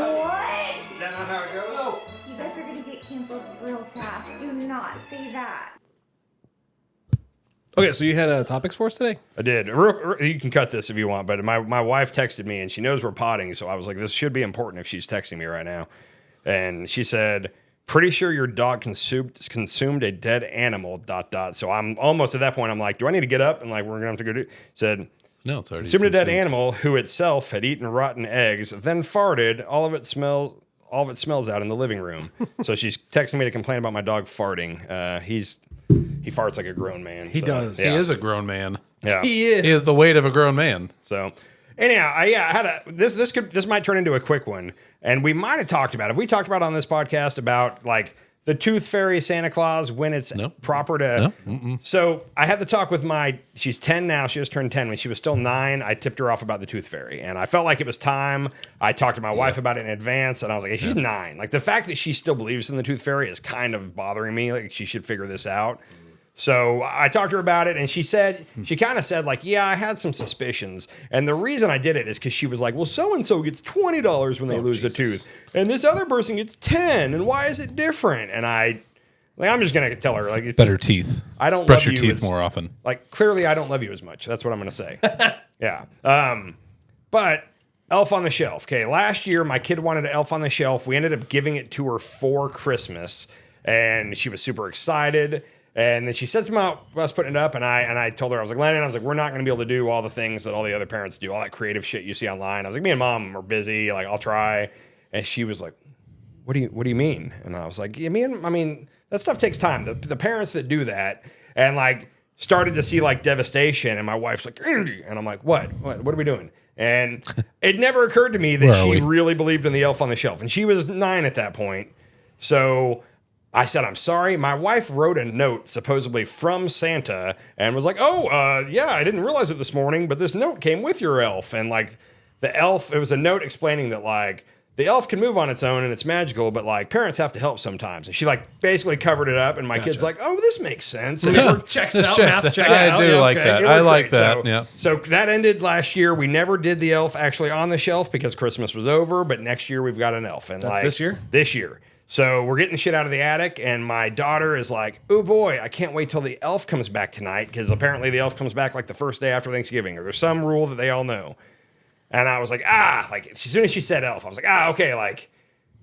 What? Is that not how it goes? No. You guys are gonna get canceled real fast. Do not say that. Okay, so you had topics for us today? I did. You can cut this if you want, but my wife texted me, and she knows we're potting, so I was like, this should be important if she's texting me right now. And she said, pretty sure your dog consumed a dead animal, ... So I'm almost at that point, I'm like, do I need to get up? And like, we're going to have to go do... Said, no, it's already consumed a dead animal who itself had eaten rotten eggs, then farted. All of it smells out in the living room. So she's texting me to complain about my dog farting. He farts like a grown man. He does. Yeah. He is a grown man. Yeah. He is. He is the weight of a grown man. So anyhow, I had this might turn into a quick one, and we might have talked about it. We talked about on this podcast about like the Tooth Fairy Santa Claus when it's proper to. So I had to talk with she's 10 now. She just turned 10. When she was still 9, I tipped her off about the Tooth Fairy, and I felt like it was time. I talked to my wife about it in advance, and I was like, hey, she's 9. Like the fact that she still believes in the Tooth Fairy is kind of bothering me. Like she should figure this out. So I talked to her about it, and she kind of said, like, yeah, I had some suspicions. And the reason I did it is because she was like, well, so-and-so gets $20 when they lose a tooth, and this other person gets 10, and why is it different? And I'm just going to tell her, like, better teeth. I don't brush love your teeth more often. Like, clearly I don't love you as much. That's what I'm going to say. Yeah. But Elf on the Shelf. Okay, last year my kid wanted an Elf on the Shelf. We ended up giving it to her for Christmas, and she was super excited. And then she said something about us putting it up, and I told her, I was like, Lennon, we're not going to be able to do all the things that all the other parents do, all that creative shit you see online. I was like, me and Mom are busy. Like, I'll try. And she was like, what do you mean? And I was like, yeah, that stuff takes time. The parents that do that and like started to see like devastation, and my wife's like, and I'm like, what are we doing? And it never occurred to me that she really believed in the Elf on the Shelf, and she was 9 at that point. So I said, I'm sorry. My wife wrote a note supposedly from Santa and was like, yeah, I didn't realize it this morning, but this note came with your elf. And like the elf, it was a note explaining that like the elf can move on its own and it's magical, but like parents have to help sometimes. And she like basically covered it up, and my kid's like, oh, this makes sense. And it checks out. Math checks out. I do like that. I like that. Yeah. So that ended last year. We never did the elf actually on the shelf because Christmas was over, but next year we've got an elf. And that's this year? This year. So we're getting shit out of the attic, and my daughter is like, oh boy, I can't wait till the elf comes back tonight, because apparently the elf comes back like the first day after Thanksgiving, or there's some rule that they all know. And I was like, like as soon as she said elf, I was like, okay, like,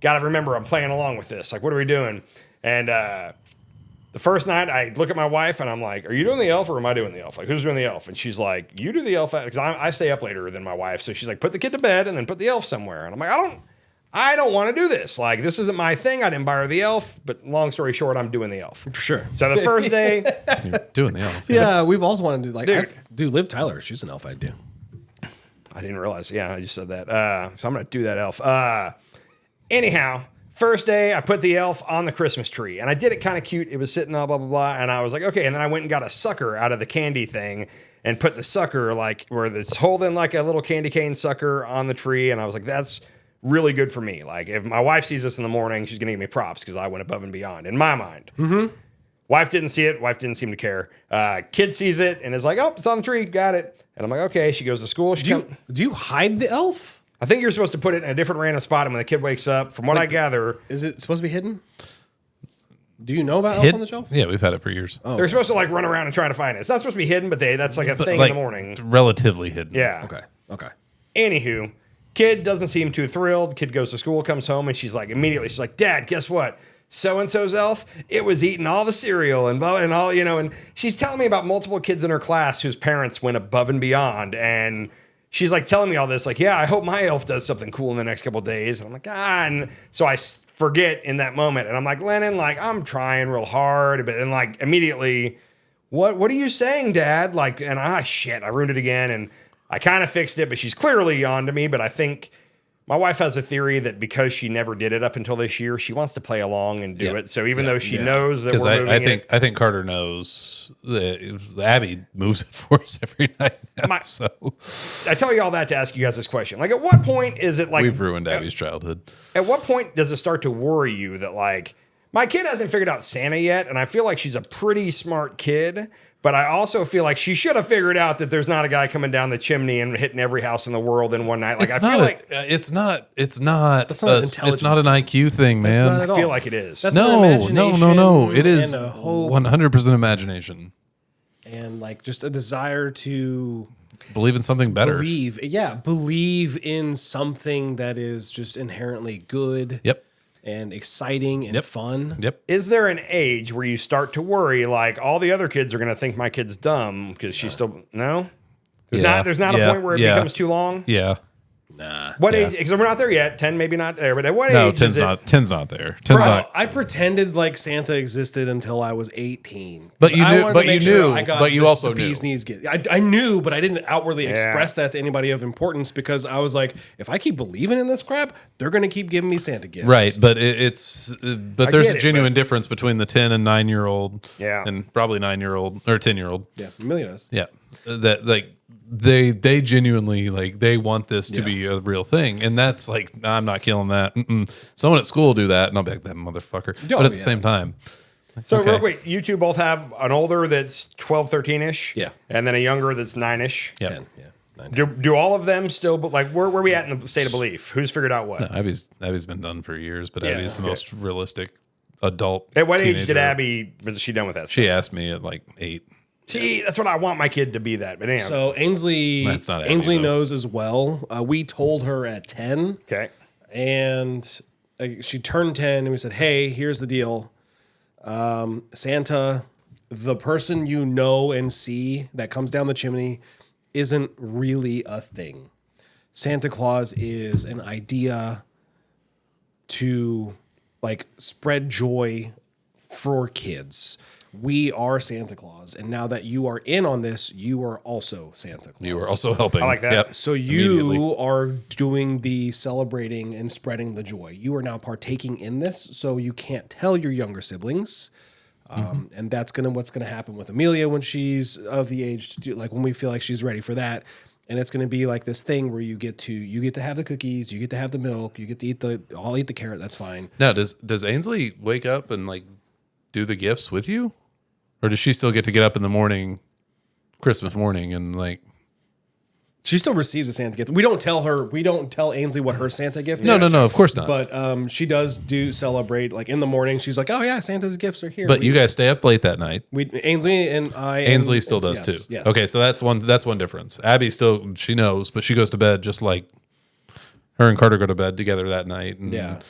gotta remember I'm playing along with this. Like, what are we doing? And the first night I look at my wife and I'm like, are you doing the elf or am I doing the elf? Like, who's doing the elf? And she's like, you do the elf, because I stay up later than my wife. So she's like, put the kid to bed and then put the elf somewhere. And I'm like, I don't want to do this. Like, this isn't my thing. I didn't buy her the elf, but long story short, I'm doing the elf. Sure. So the first day, You're doing the elf. Yeah, we've always wanted to do like, Dude. Liv Tyler. She's an elf. I do. I didn't realize. Yeah, I just said that. So I'm going to do that elf. Anyhow, first day, I put the elf on the Christmas tree, and I did it kind of cute. It was sitting all blah, blah, blah. And I was like, okay. And then I went and got a sucker out of the candy thing and put the sucker like where it's holding like a little candy cane sucker on the tree. And I was like, that's really good for me. Like, if my wife sees this in the morning, she's going to give me props because I went above and beyond in my mind. Mm-hmm. Wife didn't see it. Wife didn't seem to care. Kid sees it and is like, oh, it's on the tree. Got it. And I'm like, okay. She goes to school. Do you hide the elf? I think you're supposed to put it in a different random spot. And when the kid wakes up, from what I gather. Is it supposed to be hidden? Do you know about elf on the shelf? Yeah, we've had it for years. Oh, they're supposed to like run around and try to find it. It's not supposed to be hidden, but that's like a thing in the morning. Relatively hidden. Yeah. Okay. Anywho, kid doesn't seem too thrilled. Kid goes to school, comes home, and she's like, Dad, guess what? So-and-so's elf, it was eating all the cereal and all, and she's telling me about multiple kids in her class whose parents went above and beyond. And she's like telling me all this, like, yeah, I hope my elf does something cool in the next couple of days. And I'm like, and so I forget in that moment. And I'm like, Lennon, like, I'm trying real hard. But then like immediately, what are you saying, Dad? Like, and shit, I ruined it again. And I kind of fixed it, but she's clearly on to me. But I think my wife has a theory that because she never did it up until this year, she wants to play along and do it. So even though she knows that we're moving I think Carter knows that Abby moves it for us every night now, so I tell you all that to ask you guys this question. Like, at what point is it like... We've ruined Abby's childhood. At what point does it start to worry you that, like, My kid hasn't figured out Santa yet, and I feel like she's a pretty smart kid. But I also feel like she should have figured out that there's not a guy coming down the chimney and hitting every house in the world in one night. Like I feel like it's not That's not an it's not an IQ thing, man. not at I feel all. like it is. That's No. It is and a hope 100% imagination. and like just a desire to Believe in something better. believe in something that is just inherently good. Yep. And exciting and fun. Yep. Is there an age where you start to worry, like all the other kids are going to think my kid's dumb because she's still no? There's not a point where it becomes too long. Yeah. Nah. What age? Because we're not there yet. 10 maybe not there, but at what No, age is 10's not there. 10's not. I pretended like Santa existed until I was 18. But you I knew- wanted but to make you sure knew- I got but you the- also the bee's knew. knees get. I knew, but I didn't outwardly express that to anybody of importance because I was like, if I keep believing in this crap, they're going to keep giving me Santa gifts. Right, but but there's get a it, genuine difference between the 10 and 9-year-old, Yeah. and probably 9-year-old or 10-year-old. Yeah, Amelia does. Yeah, that like they genuinely like they want this to be a real thing, and that's like nah, I'm not killing that. Someone at school will do that, and I'll be like that motherfucker. But at the same time, So okay. real quick, you two both have an older that's 12, 13-ish. Yeah. And then a younger that's 9-ish. yeah. 10, yeah. 9. Do all of them still, like, where are we at in the state of belief? Who's figured out what? Abby's been done for years, but Yeah, Abby's the okay. most realistic adult. At what age teenager. did Abby, was she done with that? She stuff? asked me at like 8. See, that's what I want my kid to be that. But anyhow. So Ainsley, That's not Abby, Ainsley though. knows as well. We told her at 10. Okay. And she turned 10 and we said, hey, here's the deal. Santa, the person you know and see that comes down the chimney isn't really a thing. Santa Claus is an idea to like spread joy for kids. We are Santa Claus. And now that you are in on this, you are also Santa Claus. You were also helping. I like that. Yep. So Immediately. you are doing the celebrating and spreading the joy. You are now partaking in this, so you can't tell your younger siblings. And that's what's gonna happen with Amelia when she's of the age to do, like when we feel like she's ready for that. And it's gonna be like this thing where you get to have the cookies, you get to have the milk, you get to eat I'll eat the carrot, that's fine. Now, does Ainsley wake up and like do the gifts with you, or does she still get up in the morning, Christmas morning, and like? She still receives a Santa gift. We don't tell Ainsley what her Santa gift No, is. no, of course not. But she does celebrate like in the morning. She's like, oh yeah, Santa's gifts are here. But you guys stay up late that night. Ainsley and I. Ainsley still does yes, too. Yes. Okay, so that's one difference. Abby still, she knows, but she goes to bed just like her and Carter go to bed together that night. And, Yeah.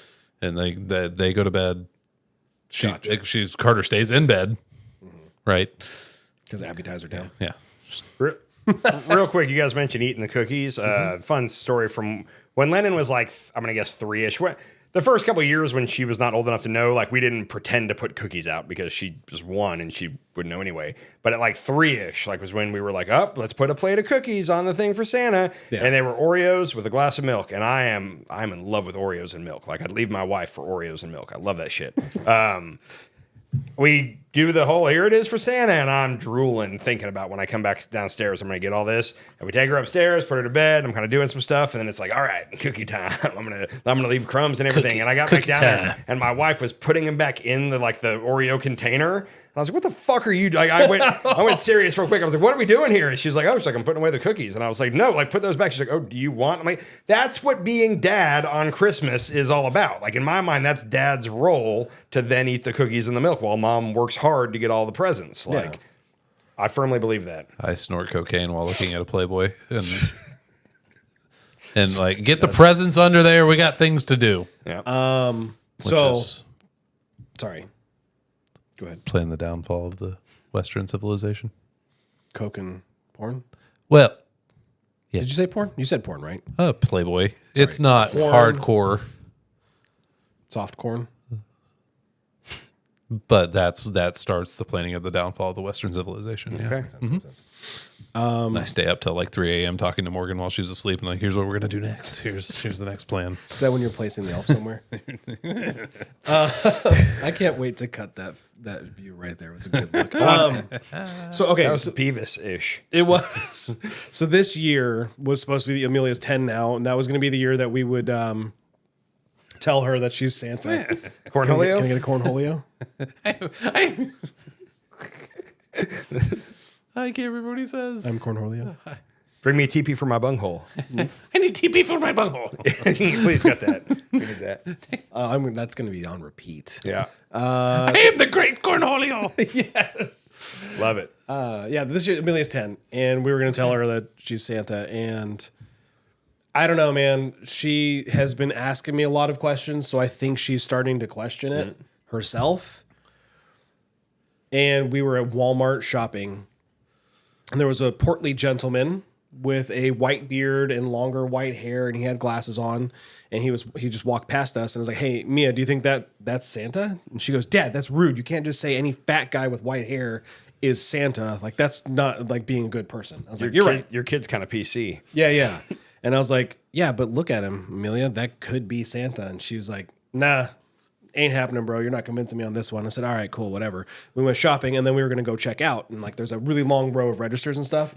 and they go to bed. Gotcha. Carter stays in bed, right? Because Abby ties her down. Yeah. Real quick, you guys mentioned eating the cookies. Fun story from when Lennon was like, I'm going to guess 3-ish. The first couple of years when she was not old enough to know, like, we didn't pretend to put cookies out because she was 1 and she wouldn't know anyway. But at like 3-ish, like, was when we were like, let's put a plate of cookies on the thing for Santa. Yeah. And they were Oreos with a glass of milk. And I'm in love with Oreos and milk. Like, I'd leave my wife for Oreos and milk. I love that shit. We do the whole, here it is for Santa, and I'm drooling thinking about when I come back downstairs, I'm going to get all this. And we take her upstairs, put her to bed, I'm kind of doing some stuff, and then it's like, all right, cookie time. I'm gonna leave crumbs and everything. And I got back down there, and my wife was putting them back in the Oreo container. And I was like, what the fuck are you doing? I went serious real quick. I was like, what are we doing here? And she was like, she's like, I'm putting away the cookies. And I was like, no, like, put those back. She's like, oh, do you want? I'm like, that's what being dad on Christmas is all about. Like, in my mind, that's dad's role to then eat the cookies and the milk while mom works hard to get all the presents. Like, Yeah. I firmly believe that. I snort cocaine while looking at a Playboy and like get the presents under there. We got things to do. Yeah. So is sorry. Go ahead. plan the downfall of the Western civilization. Coke and porn. Well, Did you say porn? You said porn, right? Playboy. It's not Porn. hardcore, Soft corn. but that starts the planning of the downfall of the Western civilization. Yeah. Okay. Makes sense. I stay up till like 3 a.m. talking to Morgan while she's asleep, and like, here's what we're gonna do next. Here's the next plan. Is that when you're placing the elf somewhere? I can't wait to cut that view right there. It was a good look. So okay, That was Beavis-ish. it was. So this year was supposed to be Amelia's 10 now, and that was going to be the year that we would Tell her that she's Santa. Cornholio? Can I get a cornholio? I can't remember what he says. I'm cornholio. Bring me a teepee for my bunghole. I need TP for my bunghole. Please got that. We need that. That's going to be on repeat. Yeah. I am the great Cornholio. Yes. Love it. Yeah, this year Amelia's 10, and we were going to tell her that she's Santa, and I don't know, man. She has been asking me a lot of questions, so I think she's starting to question it herself. And we were at Walmart shopping, and there was a portly gentleman with a white beard and longer white hair, and he had glasses on, and he just walked past us and was like, "Hey, Mia, do you think that's Santa?" And she goes, "Dad, that's rude. You can't just say any fat guy with white hair is Santa. Like, that's not like being a good person." I was like, "You're right. Your kid's kind of PC. Yeah." And I was like, "Yeah, but look at him, Amelia. That could be Santa." And she was like, "Nah, ain't happening, bro. You're not convincing me on this one." I said, "All right, cool, whatever." We went shopping, and then we were going to go check out. And like, there's a really long row of registers and stuff.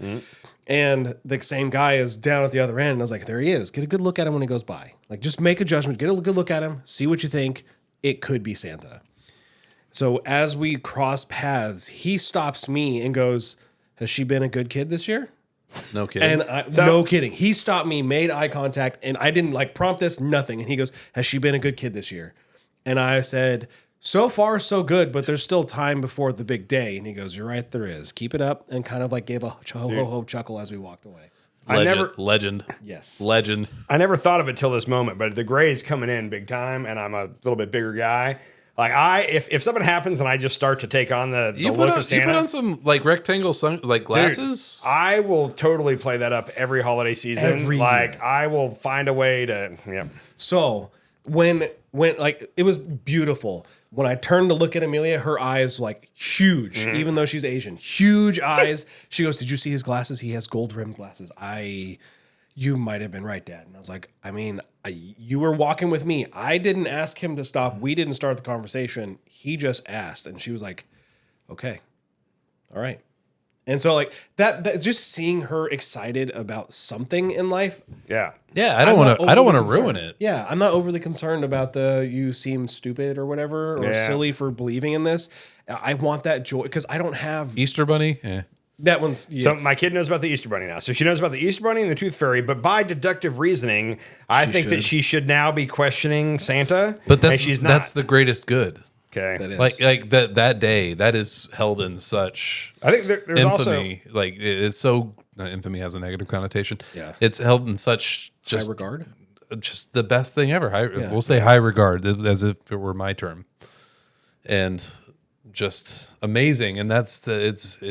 And the same guy is down at the other end. And I was like, there he is. Get a good look at him when he goes by. Like, just make a judgment. Get a good look at him. See what you think. It could be Santa. So as we cross paths, he stops me and goes, "Has she been a good kid this year?" No kidding. And no kidding. He stopped me, made eye contact, and I didn't like prompt this, nothing. And he goes, "Has she been a good kid this year?" And I said, "So far, so good, but there's still time before the big day." And he goes, "You're right, there is. Keep it up," and kind of like gave a ho-ho-ho chuckle as we walked away. Legend. Yes. Legend. I never thought of it till this moment, but the gray's coming in big time, and I'm a little bit bigger guy. Like if something happens and I just start to take on the look of Santa, you put on some like rectangle glasses. Dude, I will totally play that up every holiday season. Every year. I will find a way to. Yeah. So when like it was beautiful. When I turned to look at Amelia, her eyes like huge, even though she's Asian, huge eyes. She goes, "Did you see his glasses? He has gold rimmed glasses." You might have been right, Dad. And I was like, I mean, you were walking with me. I didn't ask him to stop. We didn't start the conversation. He just asked. And she was like, "Okay. All right." And so like that just seeing her excited about something in life. Yeah. Yeah, I don't want to ruin it. Yeah, I'm not overly concerned about you seem stupid or whatever or silly for believing in this. I want that joy because I don't have Easter Bunny. Yeah. That one's So my kid knows about the Easter Bunny now. So she knows about the Easter Bunny and the Tooth Fairy, but by deductive reasoning, I think that she should now be questioning Santa. But she's not. That's the greatest good. Okay. That is. Like that day that is held in such I think there's infamy. Like it's so infamy has a negative connotation. Yeah. It's held in such just high regard. Just the best thing ever. We'll say high regard as if it were my term. And just amazing. And it's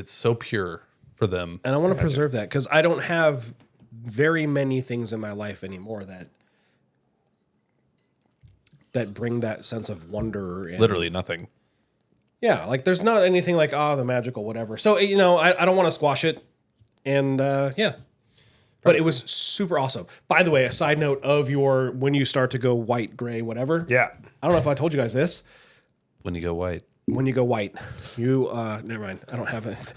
so pure for them. And I want to preserve that because I don't have very many things in my life anymore that bring that sense of wonder. And, Literally nothing. yeah, like there's not anything like, the magical whatever. So, I don't want to squash it. And yeah. But it was super awesome. By the way, a side note of when you start to go white, gray, whatever. Yeah. I don't know if I told you guys this. When you go white. When you go white, never mind. I don't have it.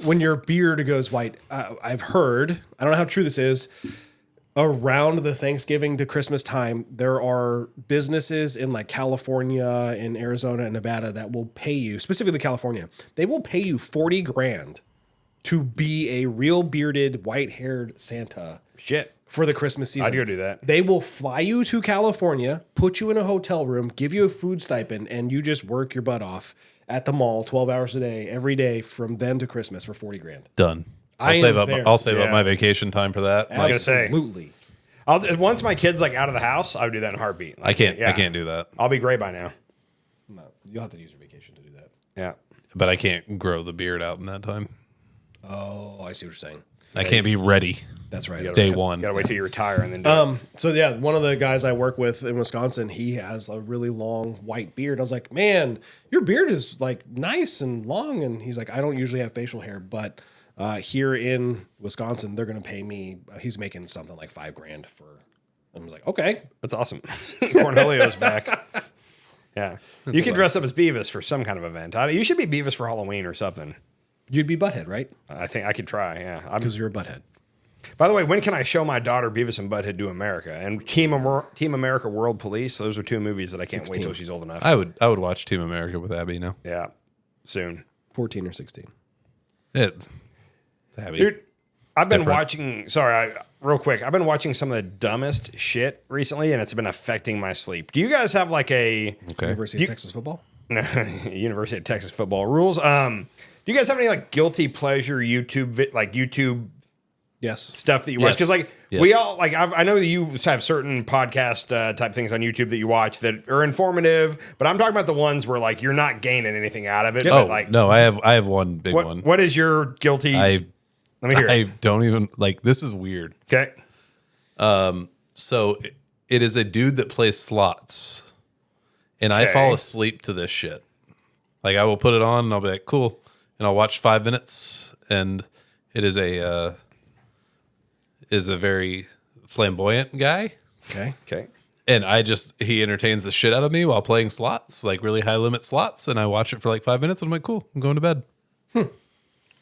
When your beard goes white, I've heard, I don't know how true this is, around the Thanksgiving to Christmas time, there are businesses in like California and Arizona and Nevada that will pay you, specifically California, they will pay you $40,000 to be a real bearded, white-haired Santa. Shit. For the Christmas season. I'd go do that. They will fly you to California, put you in a hotel room, give you a food stipend, and you just work your butt off at the mall 12 hours a day, every day from then to Christmas for $40,000. Done. I'll save up my vacation time for that. I was gonna say. Absolutely. Once my kid's like out of the house, I would do that in a heartbeat. Like, I can't do that. I'll be gray by now. No, you'll have to use your vacation to do that. Yeah. But I can't grow the beard out in that time. Oh, I see what you're saying. I can't be ready. That's right. Day one. Gotta wait till you retire and then do it. So yeah, one of the guys I work with in Wisconsin, he has a really long white beard. I was like, "Man, your beard is like nice and long." And he's like, "I don't usually have facial hair, but here in Wisconsin, they're gonna pay me." He's making something like $5,000 for. I was like, "Okay, That's awesome." Cornholio's back. Yeah. You can dress up as Beavis for some kind of event. You should be Beavis for Halloween or something. you'd be butthead, right? I think I could try. Yeah. Because you're a butthead." By the way, when can I show my daughter Beavis and Butthead Do America and Team America World Police? Those are two movies that I can't wait till she's old enough. I would watch Team America with Abby now. Yeah, soon. 14 or 16. It's Abby. Dude, I've been different. watching. Sorry, real quick. I've been watching some of the dumbest shit recently, and it's been affecting my sleep. Do you guys have like a University of Texas football? University of Texas football rules? Do you guys have any like guilty pleasure YouTube Yes. stuff that you watch? Yes. Because like Yes. we all like I know that you have certain podcast type things on YouTube that you watch that are informative, but I'm talking about the ones where like you're not gaining anything out of it. Oh but, like no, I have one big one. what is your guilty? Let me hear I it. don't even like. This is weird. Okay. So it is a dude that plays slots, and I Okay. fall asleep to this shit. Like I will put it on, and I'll be like, cool, and I'll watch 5 minutes, and it is a very flamboyant guy, Okay. Okay. and he entertains the shit out of me while playing slots, like really high limit slots, and I watch it for like 5 minutes, and I'm like, cool, I'm going to bed,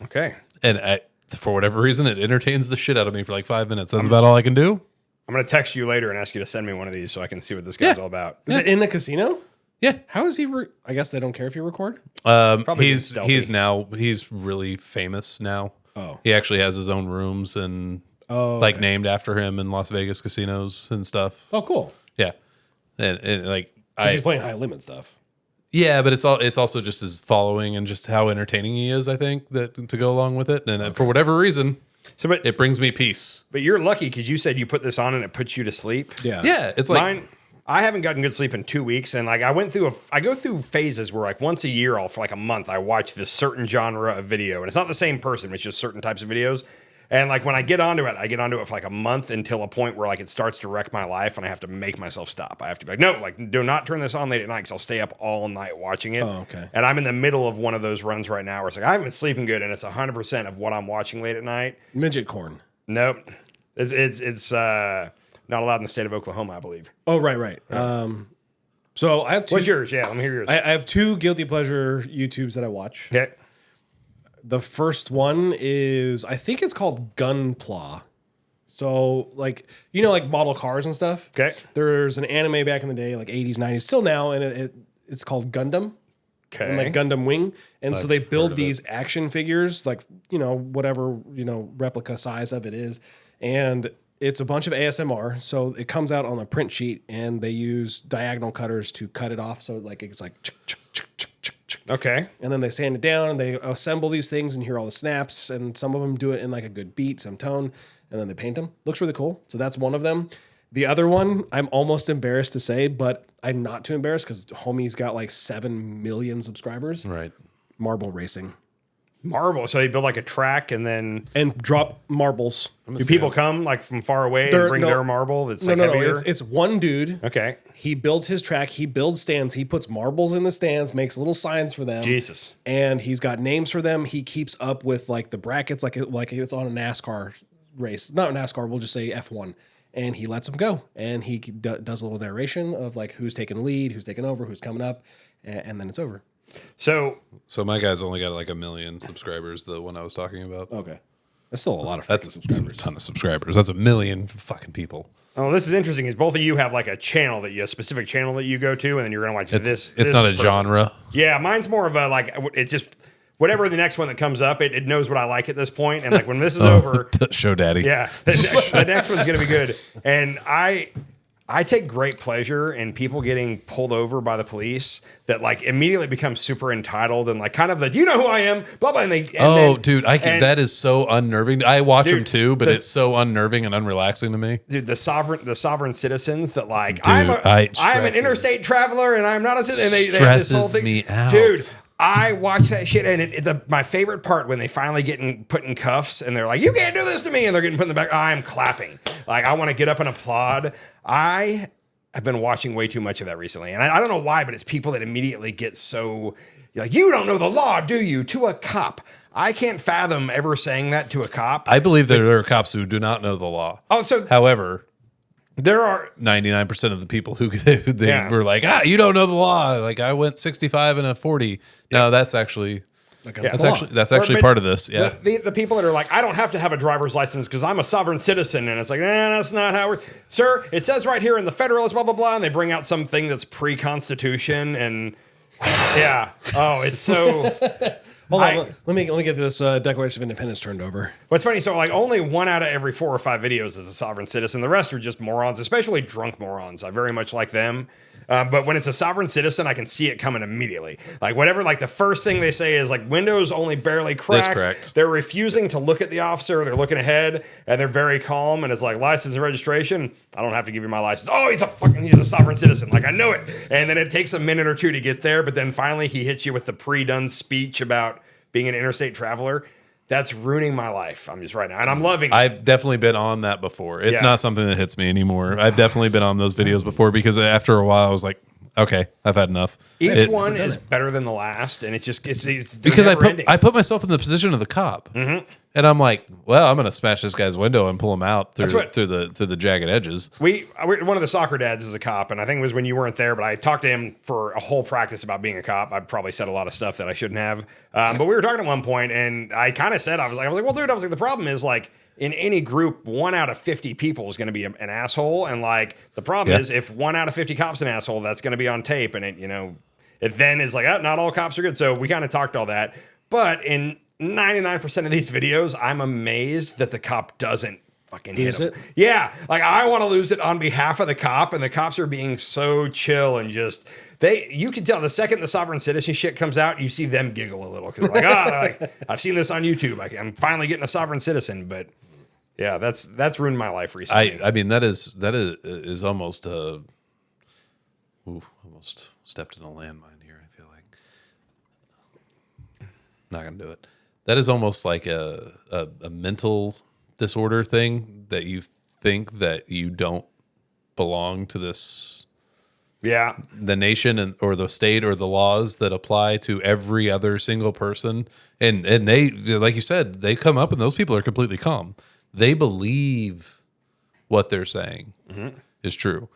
Okay. and for whatever reason, it entertains the shit out of me for like 5 minutes. That's about all I can do. I'm gonna text you later and ask you to send me one of these so I can see what this guy's all about. Is it in the casino? Yeah. How is he? I guess they don't care if you record. He's stealthy. He's really famous now. Oh. He actually has his own rooms and like named after him in Las Vegas casinos and stuff. Oh, cool. Yeah. And like 'Cause he's playing high limit stuff. yeah, but it's also just his following and just how entertaining he is, I think, that to go along with it. And for whatever reason, So, but it brings me peace. you're lucky because you said you put this on and it puts you to sleep. Yeah. Yeah, it's like Mine, I haven't gotten good sleep in 2 weeks, and like I go through phases where like once a year, for like a month, I watch this certain genre of video, and it's not the same person, it's just certain types of videos. And like when I get onto it, for like a month until a point where like it starts to wreck my life, and I have to make myself stop. I have to be like, no, like do not turn this on late at night because I'll stay up all night watching it. Oh, okay. And I'm in the middle of one of those runs right now where it's like I haven't been sleeping good, and it's 100% of what I'm watching late at night. Midget corn. Nope, it's not allowed in the state of Oklahoma, I believe. Oh, right. So I have two. What's yours? Yeah, let me hear yours. I have two guilty pleasure YouTubes that I watch. Okay. The first one is, I think it's called Gunpla. So, like, like model cars and stuff. Okay. There's an anime back in the day, like 80s, 90s, still now, and it's called Gundam. Okay. And like Gundam Wing. And so they heard build of these action figures, like, whatever, replica size of it is. And it's a bunch of ASMR. So it comes out on a print sheet, and they use diagonal cutters to cut it off. So like it's like Okay. and then they sand it down and they assemble these things and hear all the snaps, and some of them do it in like a good beat, some tone, and then they paint them. Looks really cool. So that's one of them. The other one, I'm almost embarrassed to say, but I'm not too embarrassed because homie's got like 7 million subscribers. right. Marble racing. Marble. So you build like a track and then And drop marbles. do people come like from far away and bring their marble that's like no. heavier? It's one dude. Okay. He builds his track. He builds stands. He puts marbles in the stands, makes little signs for them. Jesus. And he's got names for them. He keeps up with like the brackets, like it's on a NASCAR race. Not NASCAR, we'll just say F1. And he lets them go. And he does a little narration of like who's taking the lead, who's taking over, who's coming up, and then it's over. So So my guy's only got like 1 million subscribers, the one I was talking about. Okay. That's still a lot of That's subscribers. a ton of subscribers. That's 1 million fucking people. this is interesting. Is both of you have like a specific channel that you go to, and then you're gonna watch It's this not a person. genre. Yeah, mine's more of a like it's just whatever the next one that comes up, it knows what I like at this point, and like when this is over, Show daddy. yeah, the next one's gonna be good. And I take great pleasure in people getting pulled over by the police that like immediately become super entitled and like kind of do you know who I am? Blah blah. Dude, that is so unnerving. I watch them Dude, too, but it's so unnerving and unrelaxing to me. Dude, the sovereign citizens that like Dude, I'm an stresses- interstate traveler and I'm not a citizen. And they have this stresses whole thing. me out. Dude, I watch that shit, and my favorite part when they finally get put in cuffs and they're like, "You can't do this to me," and they're getting put in the back. I'm clapping, like I want to get up and applaud. I've been watching way too much of that recently, and I don't know why, but it's people that immediately get so like, "You don't know the law, do you?" To a cop. I can't fathom ever saying that to a cop. I believe that there are cops who do not know the law. Oh, so However, there are 99% of the people who they Yeah. were like, you don't know the law. Like I went 65 and a 40. No, that's actually against Yeah. the law. That's actually part of this. Yeah. The people that are like, I don't have to have a driver's license because I'm a sovereign citizen. And it's like, that's not how we're. Sir, it says right here in the Federalist, blah, blah, blah. And they bring out something that's pre-Constitution. And yeah. Oh, it's so. Hold on, let me get this Declaration of Independence turned over. What's funny, so like only 1 out of every 4 or 5 videos is a sovereign citizen. The rest are just morons, especially drunk morons. I very much like them. But when it's a sovereign citizen, I can see it coming immediately. Like whatever, like the first thing they say is like windows only barely cracked. That's correct. They're refusing to look at the officer. They're looking ahead and they're very calm. And it's like license and registration. I don't have to give you my license. Oh, he's a sovereign citizen. Like I know it. And then it takes a minute or two to get there. But then finally he hits you with the pre-done speech about being an interstate traveler. That's ruining my life. I'm just right now. And I'm loving it. I've definitely been on that before. It's Yeah. not something that hits me anymore. I've definitely been on those videos before because after a while I was like, okay, I've had enough. Each one is better than the last, and it's Because never-ending. I put myself in the position of the cop, and I'm like, well, I'm gonna smash this guy's window and pull him out through the jagged edges. One of the soccer dads is a cop, and I think it was when you weren't there, but I talked to him for a whole practice about being a cop. I probably said a lot of stuff that I shouldn't have, but we were talking at one point, and I kind of said I was like, well, dude, the problem is like. In any group, 1 out of 50 people is going to be an asshole, and like the problem is if 1 out of 50 cops an asshole, that's going to be on tape, and it then is like, not all cops are good. So we kind of talked all that, but in 99% of these videos, I'm amazed that the cop doesn't fucking hit him. Yeah, like I want to lose it on behalf of the cop, and the cops are being so chill and just. You can tell the second the sovereign citizen shit comes out, you see them giggle a little because like, I've seen this on YouTube. I'm finally getting a sovereign citizen, but yeah, that's ruined my life recently. I mean that is almost almost stepped in a landmine here. I feel like not gonna do it. That is almost like a mental disorder thing that you think that you don't belong to this. Yeah, the nation or the state or the laws that apply to every other single person, and they, like you said, they come up and those people are completely calm. They believe what they're saying is true.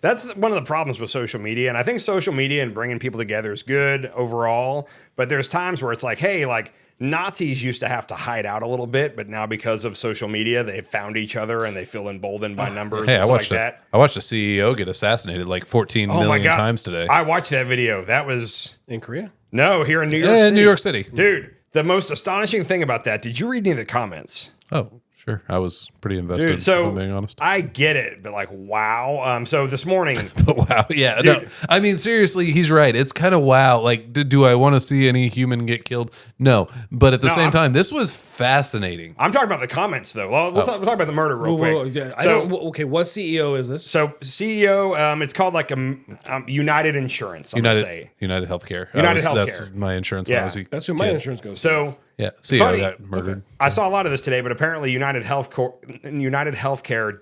That's one of the problems with social media, and I think social media and bringing people together is good overall. But there's times where it's like, hey, like Nazis used to have to hide out a little bit, but now because of social media, they've found each other and they feel emboldened by numbers. Hey, and stuff like that. I watched the CEO get assassinated like 14 million times today. I watched that video. That was In Korea? no here in New York City. New York City, dude. The most astonishing thing about that. Did you read any of the comments? Oh, sure. I was pretty invested. Dude, so if I'm being honest. I get it, but like, wow. So this morning, Wow. Yeah. Dude. No, I mean, seriously, he's right. It's kind of wow. Like, do I want to see any human get killed? No. But at the same time, this was fascinating. I'm talking about the comments though. Well, we'll talk about the murder real quick. Okay, what CEO is this? So CEO, it's called like United Insurance. I'm gonna say United Healthcare. United Healthcare. That's my insurance. Yeah. When I was a That's who my kid. insurance goes to. so. Yeah, CEO Funny. got murdered. I saw a lot of this today, but apparently United Healthcare,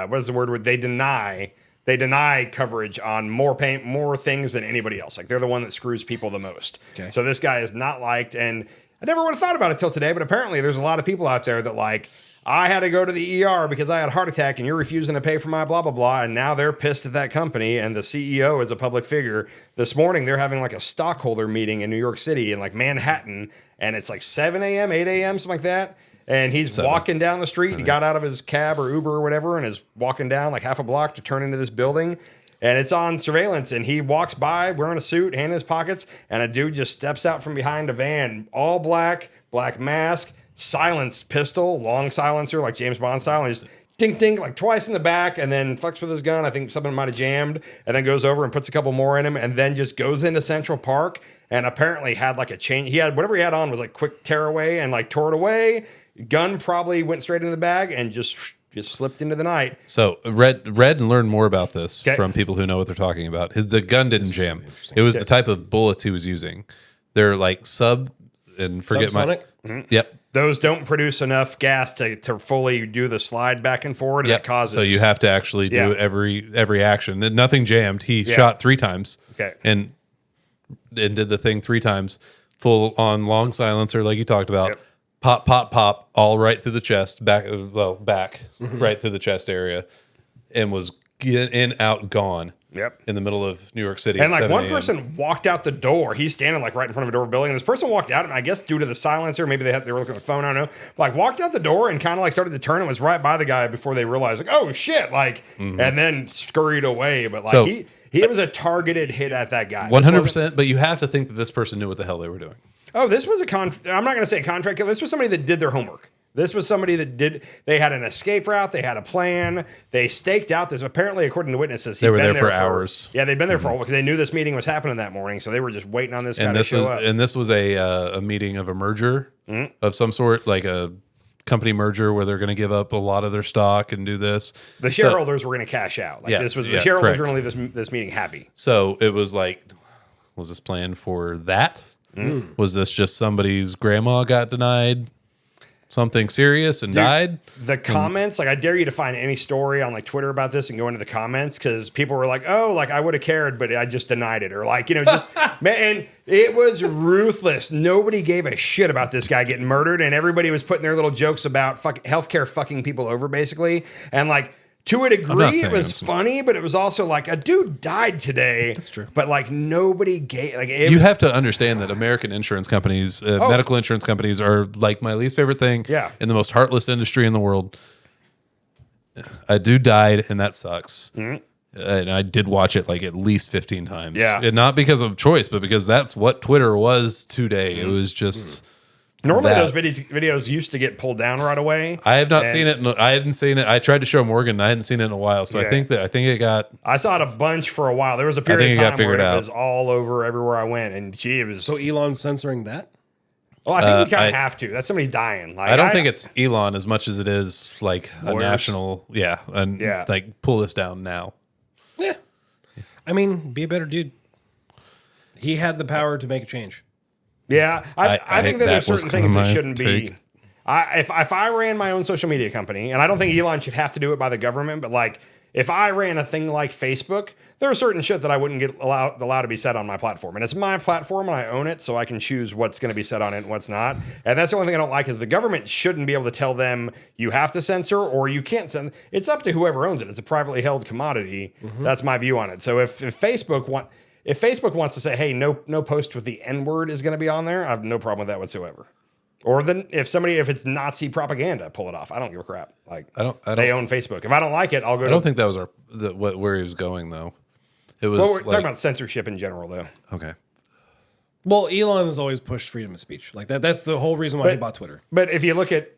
what is the word? They deny coverage on more things than anybody else. Like they're the one that screws people the most. Okay. So this guy is not liked, and I never would have thought about it till today, but apparently there's a lot of people out there that like, I had to go to the ER because I had a heart attack and you're refusing to pay for my blah, blah, blah. And now they're pissed at that company. And the CEO is a public figure. This morning, they're having like a stockholder meeting in New York City in like Manhattan. And it's like 7 a.m., 8 a.m., something like that. And he's walking down the street. He got out of his cab or Uber or whatever and is walking down like half a block to turn into this building. And it's on surveillance. And he walks by wearing a suit, hand in his pockets. And a dude just steps out from behind a van, all black mask, silenced pistol, long silencer, like James Bond style, and just ding, ding, like twice in the back, and then fucks with his gun. I think something might have jammed, and then goes over and puts a couple more in him, and then just goes into Central Park, and apparently had like a chain. He had whatever he had on was like quick tearaway, and like tore it away. Gun probably went straight into the bag and just slipped into the night. So read and learn more about this from people who know what they're talking about. The gun didn't jam. It was the type of bullets he was using. They're like Subsonic? Yep. Those don't produce enough gas to fully do the slide back and forward. And that causes. So you have to actually do every action. Nothing jammed. He shot 3 times. Okay. And did the thing 3 times. Full on long silencer, like you talked about. Yep. Pop, pop, pop, all right through the chest, back right through the chest area, and was in, out, gone. Yep. in the middle of New York City. And at like 7 one a.m. person walked out the door. He's standing like right in front of a door of a building. And this person walked out, and I guess due to the silencer, maybe they were looking at the phone. I don't know. Like walked out the door and kind of like started to turn and was right by the guy before they realized like, oh shit, like, and then scurried away. But like So- he was a targeted hit at that guy. 100%. But you have to think that this person knew what the hell they were doing. Oh, this was I'm not going to say a contract kill. This was somebody that did their homework. This was somebody that they had an escape route. They had a plan. They staked out this. Apparently, according to witnesses, They were there for hours. Yeah, they'd been there for because they knew this meeting was happening that morning. So they were just waiting on this guy to show up. And this was a meeting of a merger of some sort, like a company merger where they're going to give up a lot of their stock and do this. The shareholders were going to cash out. Like this was the shareholders were going to leave this meeting happy. So it was like, was this planned for that? Was this just somebody's grandma got denied something serious and died? The comments, like I dare you to find any story on like Twitter about this and go into the comments because people were like, oh, like I would have cared, but I just denied it. Or like, just, man, it was ruthless. Nobody gave a shit about this guy getting murdered. And everybody was putting their little jokes about healthcare fucking people over basically. And like, to a degree, it was funny, but it was also like a dude died today. That's true. But like nobody gave like You have to understand that American insurance companies, medical insurance companies, are like my least favorite thing. Yeah. In the most heartless industry in the world. A dude died, and that sucks. And I did watch it like at least 15 times. Yeah. And not because of choice, but because that's what Twitter was today. It was just. Normally, that. those videos used to get pulled down right away. I have not seen it. I hadn't seen it. I tried to show Morgan. And I hadn't seen it in a while. So I think it got. I saw it a bunch for a while. There was a period of got time figured where it out. was all over everywhere I went, and gee, it was. So Elon's censoring that? Well, I think you kind of have to. That's somebody dying. Like I don't think it's Elon as much as it is like a Lawyers. national. Yeah. And like pull this down now. Yeah. I mean, be a better dude. He had the power to make a change. Yeah, I think that there's was certain kinda things that my shouldn't be. take. If I ran my own social media company, and I don't think Elon should have to do it by the government, but like if I ran a thing like Facebook, there are certain shit that I wouldn't get allowed to be said on my platform, and it's my platform and I own it, so I can choose what's going to be said on it and what's not. And that's the only thing I don't like is the government shouldn't be able to tell them you have to censor or you can't censor. It's up to whoever owns it. It's a privately held commodity. That's my view on it. So if Facebook wants to say, hey, no post with the N-word is going to be on there, I have no problem with that whatsoever. Or then if it's Nazi propaganda, pull it off. I don't give a crap. Like they own Facebook. If I don't like it, I'll go. I don't think that was where he was going though. It was. Well, we're talking about censorship in general, though. Okay. Well, Elon has always pushed freedom of speech. Like that's the whole reason why he bought Twitter. But if you look at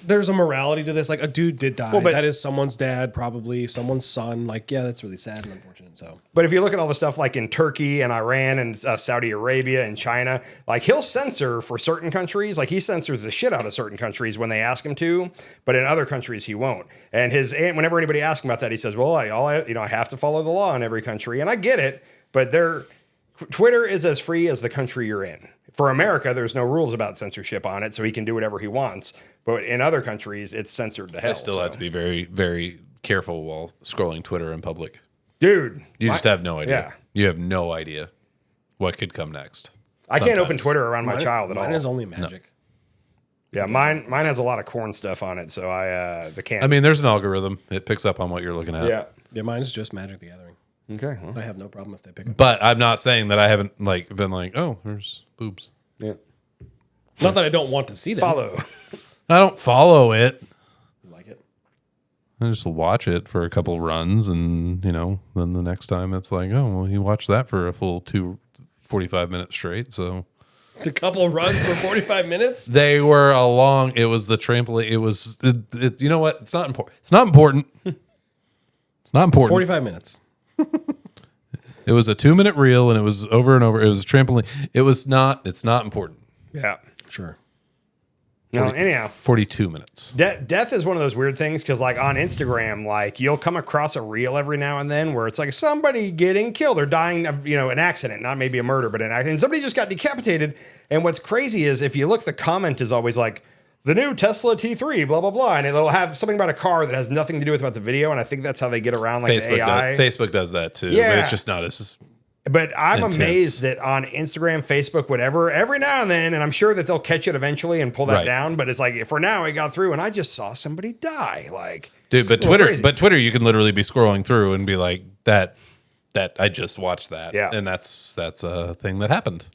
there's a morality to this. Like a dude did die. Well, but- that is someone's dad, probably someone's son. Like, yeah, that's really sad and unfortunate. So, but if you look at all the stuff like in Turkey and Iran and Saudi Arabia and China, like he'll censor for certain countries. Like he censors the shit out of certain countries when they ask him to, but in other countries he won't. And whenever anybody asks him about that, he says, "Well, I have to follow the law in every country," and I get it, but Twitter is as free as the country you're in. For America, there's no rules about censorship on it, so he can do whatever he wants. But in other countries, it's censored to hell. I still have to be very, very careful while scrolling Twitter in public. Dude. You just have no idea. Yeah. You have no idea what could come next. I can't open Sometimes. Twitter around my child at all. mine is only magic. Yeah, mine has a lot of corn stuff on it, so the can't. I mean, there's an algorithm. It picks up on what you're looking at. yeah. Mine is just Magic the Gathering. Okay. Well, I have no problem if they pick up. But I'm not saying that I haven't been like, oh, there's boobs. yeah. Not that I don't want to see them. Follow. I don't follow it. You like it? I just watch it for a couple runs, and then the next time it's like, oh, well, you watched that for a full 45 minutes straight. So A couple of runs for 45 minutes. they were along. It was the trampoline. It was. You know what? It's not important. It's not important. It's not important. 45 minutes. It was a 2-minute reel, and it was over and over. It was a trampoline. It was not. It's not important. Yeah. Sure. No, anyhow. 42 minutes. Death is one of those weird things because, like, on Instagram, like, you'll come across a reel every now and then where it's like somebody getting killed or dying of, an accident, not maybe a murder, but an accident. Somebody just got decapitated. And what's crazy is if you look, the comment is always like, the new Tesla T3, blah, blah, blah. And it'll have something about a car that has nothing to do with about the video. And I think that's how they get around, like, the AI. Facebook does that, too. Yeah. But it's just not. It's just But I'm intense. amazed that on Instagram, Facebook, whatever, every now and then, and I'm sure that they'll catch it eventually and pull that Right. down. But it's like, for now, it got through, and I just saw somebody die. Like, Dude, but a little crazy. Twitter, you can literally be scrolling through and be like, that that I just watched that. Yeah. And that's a thing that happened.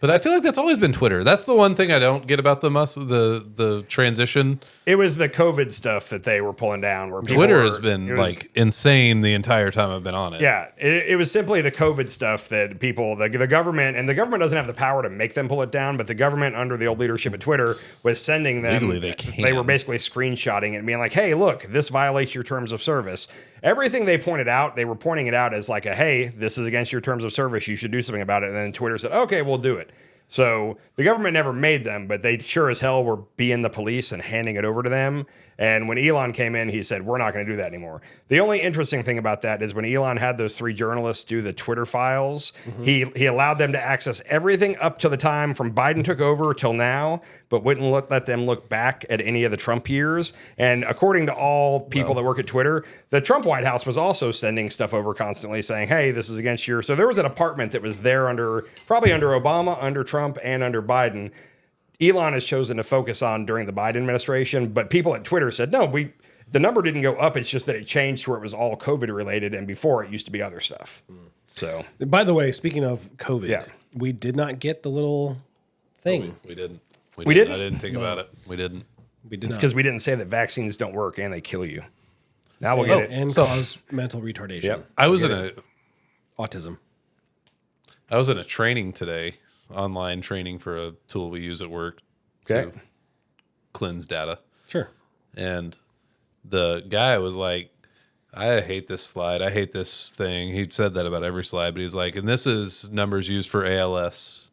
But I feel like that's always been Twitter. That's the one thing I don't get about the transition. It was the COVID stuff that they were pulling down. Where Twitter has been like insane the entire time I've been on it. Yeah, it was simply the COVID stuff that people, the government, and the government doesn't have the power to make them pull it down, but the government under the old leadership at Twitter was sending them. Legally, they can. They were basically screenshotting it and being like, hey, look, this violates your terms of service. Everything they pointed out, they were pointing it out as like hey, this is against your terms of service. You should do something about it. And then Twitter said, okay, we'll do it. So the government never made them, but they sure as hell were being the police and handing it over to them. And when Elon came in, he said, we're not going to do that anymore. The only interesting thing about that is when Elon had those 3 journalists do the Twitter files, he allowed them to access everything up to the time from Biden took over till now, but wouldn't let them look back at any of the Trump years. And according to all people that work at Twitter, the Trump White House was also sending stuff over constantly saying, hey, this is against your... So there was an apartment that was there probably under Obama, under Trump, and under Biden. Elon has chosen to focus on during the Biden administration, but people at Twitter said, no, the number didn't go up. It's just that it changed to where it was all COVID related. And before it used to be other stuff. So, by the way, speaking of COVID, Yeah. we did not get the little thing. We didn't. We didn't? I didn't think about it. We didn't. We did it's not. because we didn't say that vaccines don't work and they kill you. Now we'll get it. And cause mental retardation. Yep. I was in a Autism. training today, online training for a tool we use at work Okay. to cleanse data. Sure. And the guy was like, I hate this slide. I hate this thing. He said that about every slide, but he's like, and this is numbers used for ALS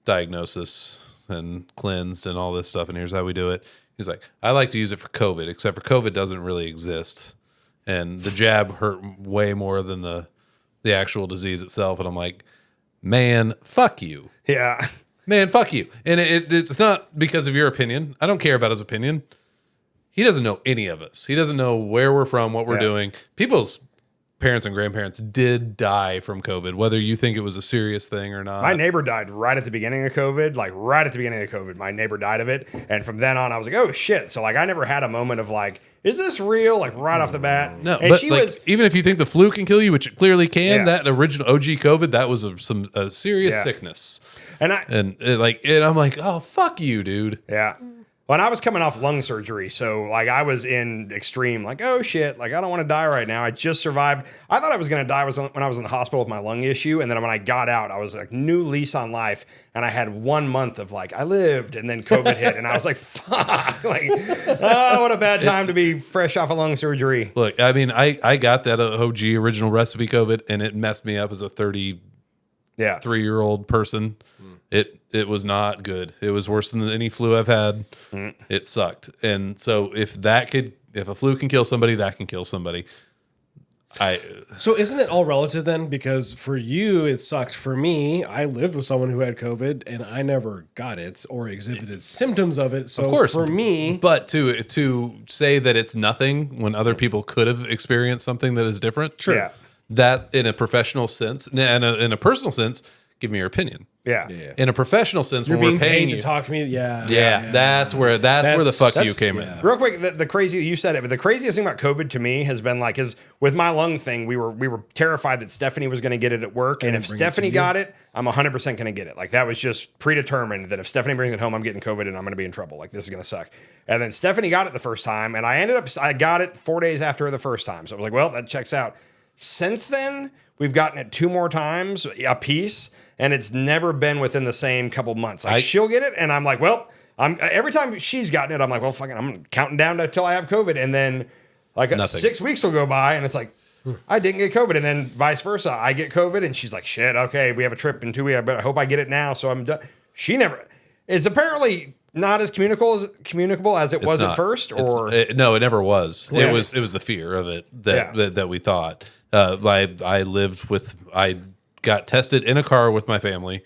diagnosis and cleansed and all this stuff. And here's how we do it. He's like, I like to use it for COVID, except for COVID doesn't really exist. And the jab hurt way more than the actual disease itself. And I'm like, man, fuck you. Yeah. Man, fuck you. And it's not because of your opinion. I don't care about his opinion. He doesn't know any of us. He doesn't know where we're from, what we're doing. People's parents and grandparents did die from COVID, whether you think it was a serious thing or not. My neighbor died right at the beginning of COVID, like right at the beginning of COVID. My neighbor died of it. And from then on, I was like, oh shit. So like, I never had a moment of like, is this real? Like right off the bat. No, and but she like, was, even if you think the flu can kill you, which it clearly can, Yeah. that original OG COVID, that was a serious Yeah. sickness. and I'm like, oh, fuck you, dude. yeah. When I was coming off lung surgery, so like I was in extreme, like, oh shit, like I don't want to die right now. I just survived. I thought I was going to die when I was in the hospital with my lung issue. And then when I got out, I was like new lease on life. And I had 1 month of like, I lived, and then COVID hit. And I was like, fuck, like, oh, what a bad time to be fresh off of lung surgery. Look, I mean, I got that OG original recipe COVID, and it messed me up as a 33-year-old person. It was not good. It was worse than any flu I've had. It sucked. And so if a flu can kill somebody, that can kill somebody. So isn't it all relative then? Because for you, it sucked. For me, I lived with someone who had COVID and I never got it or exhibited symptoms of it. So Of course, for me, but to say that it's nothing when other people could have experienced something that is different, Sure. Yeah. that in a professional sense, and in a personal sense, give me your opinion. Yeah. In a professional sense, you're when being we're paying paid you, to talk to me. Yeah. that's where the fuck you came in. Real quick, the crazy, you said it, but the craziest thing about COVID to me has been like, is with my lung thing, we were terrified that Stephanie was going to get it at work. And if bring it to Stephanie you? got it, I'm 100% going to get it. Like that was just predetermined that if Stephanie brings it home, I'm getting COVID and I'm going to be in trouble. Like this is going to suck. And then Stephanie got it the first time and I got it 4 days after the first time. So I was like, well, that checks out. Since then, we've gotten it 2 more times a piece. And it's never been within the same couple months. Like she'll get it, and I'm like, well, every time she's gotten it, I'm like, well, fucking, I'm counting down until I have COVID, and then like Nothing. 6 weeks will go by, and it's like, I didn't get COVID, and then vice versa, I get COVID, and she's like, shit, okay, we have a trip in 2 weeks, but I hope I get it now, so I'm done. She never. It's apparently not as communicable as it was not. at first, No, it never was. Yeah. It was the fear of it that we thought. I got tested in a car with my family,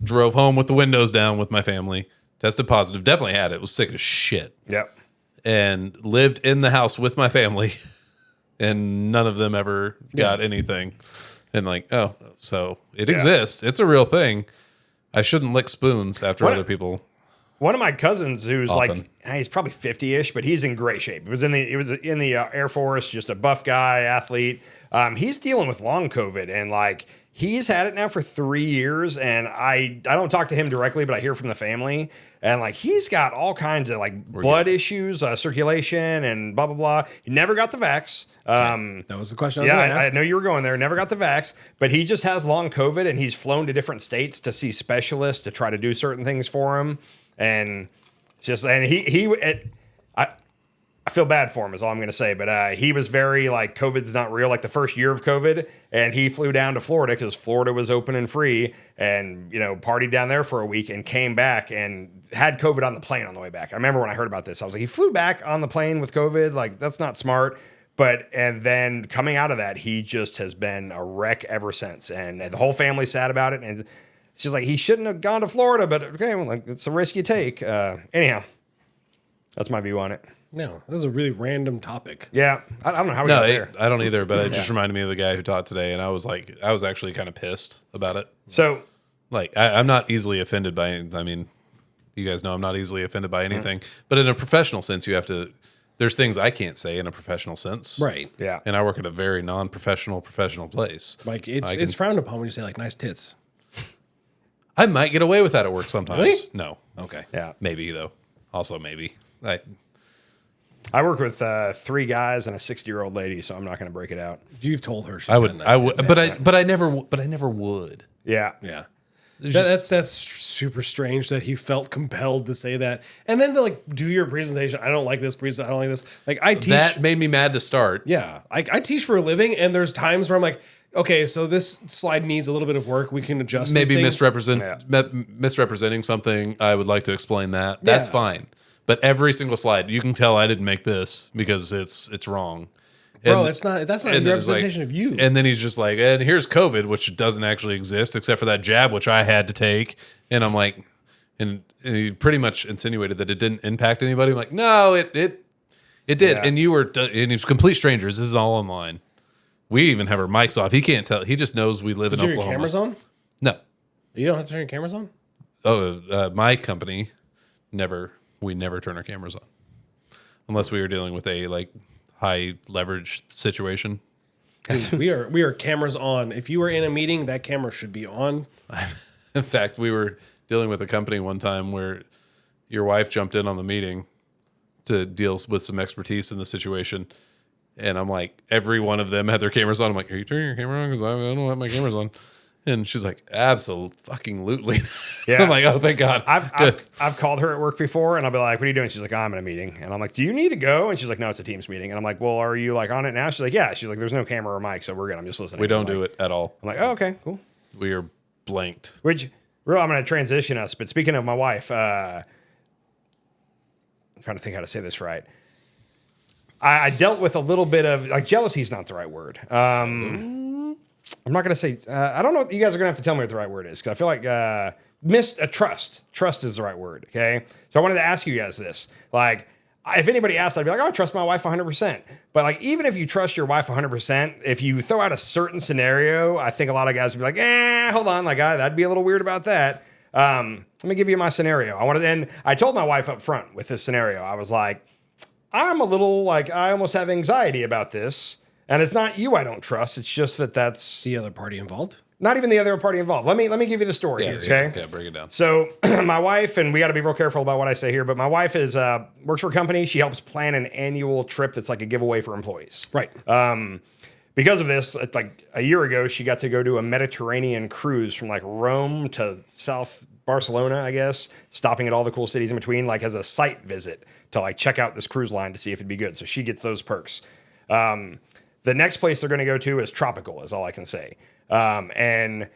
drove home with the windows down with my family, tested positive, definitely had it, was sick as shit. Yep. And lived in the house with my family, and none of them ever got anything. And like, oh, so it exists. It's a real thing. I shouldn't lick spoons after other people. one of my cousins who's Often. like, he's probably 50-ish, but he's in great shape. He was in the Air Force, just a buff guy, athlete. He's dealing with long COVID, and like he's had it now for 3 years. And I don't talk to him directly, but I hear from the family, and like he's got all kinds of like blood issues, circulation, and blah blah blah. He never got the vax. That was the question I was Yeah, going to ask. I know you were going there. Never got the vax, but he just has long COVID, and he's flown to different states to see specialists to try to do certain things for him. And it's just, and I feel bad for him is all I'm going to say, but he was very like, COVID's not real, like the first year of COVID, and he flew down to Florida because Florida was open and free, and partied down there for a week and came back and had COVID on the plane on the way back. I remember when I heard about this, I was like, he flew back on the plane with COVID, like that's not smart. And then coming out of that, he just has been a wreck ever since. And the whole family's sad about it. And she's like, he shouldn't have gone to Florida, but okay, well, like it's a risk you take. Anyhow, that's my view on it. No, this is a really random topic. Yeah. I don't know how we got there. I don't either, but it just reminded me of the guy who taught today, and I was actually kind of pissed about it. So, Like, I'm not easily offended by, I mean, you guys know I'm not easily offended by anything, but in a professional sense, there's things I can't say in a professional sense. Right. yeah. And I work at a very non-professional, professional place. Like it's frowned upon when you say like nice tits. I might get away with that at work sometimes. Really? No. Okay. Yeah. Maybe, though. Also, maybe. I work with 3 guys and a 60-year-old lady, so I'm not going to break it out. You've told her she's I got would, nice I would, tits. but I never would. Yeah. Yeah. That's super strange that he felt compelled to say that. And then to like do your presentation. I don't like this presentation. I don't like this. Like I teach. That made me mad to start. Yeah. I teach for a living, and there's times where I'm like, okay, so this slide needs a little bit of work. We can adjust Maybe these things. misrepresenting something. I would like to explain that. That's Yeah. fine. But every single slide, you can tell I didn't make this because it's wrong. Bro, And- that's not a and then it's representation like- of you. And then he's just like, and here's COVID, which doesn't actually exist except for that jab, which I had to take. And I'm like, and he pretty much insinuated that it didn't impact anybody. I'm like, no, it did. Yeah. And and he's complete strangers. This is all online. We even have our mics off. He can't tell. He just knows we live Did in you have your Oklahoma. cameras on? No. You don't have to turn your cameras on? Oh, my company we never turn our cameras on unless we are dealing with a like high leverage situation. Dude, we are cameras on. If you were in a meeting, that camera should be on. In fact, we were dealing with a company one time where your wife jumped in on the meeting to deal with some expertise in the situation. And I'm like, every one of them had their cameras on. I'm like, are you turning your camera on? Because I don't have my cameras on. And she's like, absolutely. Yeah. I'm like, oh, thank God. I've called her at work before, and I'll be like, "What are you doing?" She's like, "I'm in a meeting." And I'm like, "Do you need to go?" And she's like, "No, it's a Teams meeting." And I'm like, "Well, are you like on it now?" She's like, "Yeah." She's like, "There's no camera or mic, so we're good. I'm just listening." We don't do it at all. I'm like, "Oh, okay, cool." We are blanked. I'm going to transition us. But speaking of my wife, I'm trying to think how to say this right. I dealt with a little bit of like jealousy is not the right word. I'm not going to say, I don't know. You guys are going to have to tell me what the right word is because I feel like trust. Trust is the right word. Okay. So I wanted to ask you guys this. Like, if anybody asked, I'd be like, oh, I trust my wife 100%. But like, even if you trust your wife 100%, if you throw out a certain scenario, I think a lot of guys would be like, hold on, like, that'd be a little weird about that. Let me give you my scenario. And I told my wife up front with this scenario, I was like, I'm a little like, I almost have anxiety about this. And it's not you I don't trust. It's just that's The other party involved? not even the other party involved. Let me give you the story here, okay? Okay, break it down. So my wife, and we got to be real careful about what I say here, but my wife is works for a company. She helps plan an annual trip that's like a giveaway for employees. Right. Because of this, it's like a year ago, she got to go to a Mediterranean cruise from like Rome to South Barcelona, I guess, stopping at all the cool cities in between, like as a site visit to like check out this cruise line to see if it'd be good. So she gets those perks. The next place they're going to go to is tropical, is all I can say. And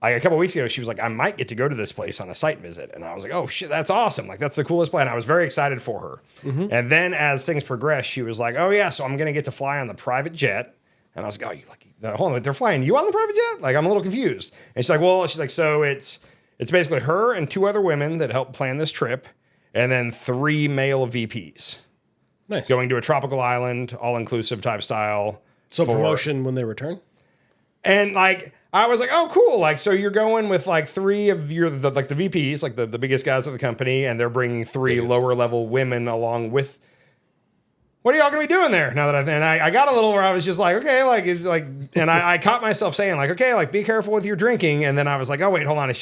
like a couple weeks ago, she was like, I might get to go to this place on a site visit. And I was like, oh shit, that's awesome. Like that's the coolest plan. I was very excited for her. Mm-hmm. And then as things progressed, she was like, oh yeah, so I'm going to get to fly on the private jet. And I was like, oh, you lucky. Hold on, they're flying you on the private jet? Like, I'm a little confused. And she's like, well, so it's basically her and 2 other women that helped plan this trip. And then 3 male VPs. Nice. Going to a tropical island, all-inclusive type style. So promotion when they return? And like, I was like, oh, cool. Like, so you're going with like 3 of your, the VPs, like the biggest guys of the company, and they're bringing 3 lower level women along with. What are y'all gonna be doing there now that I got a little where I was just like, okay, like it's like, and I caught myself saying like, okay, like be careful with your drinking, and then I was like, oh wait, hold on,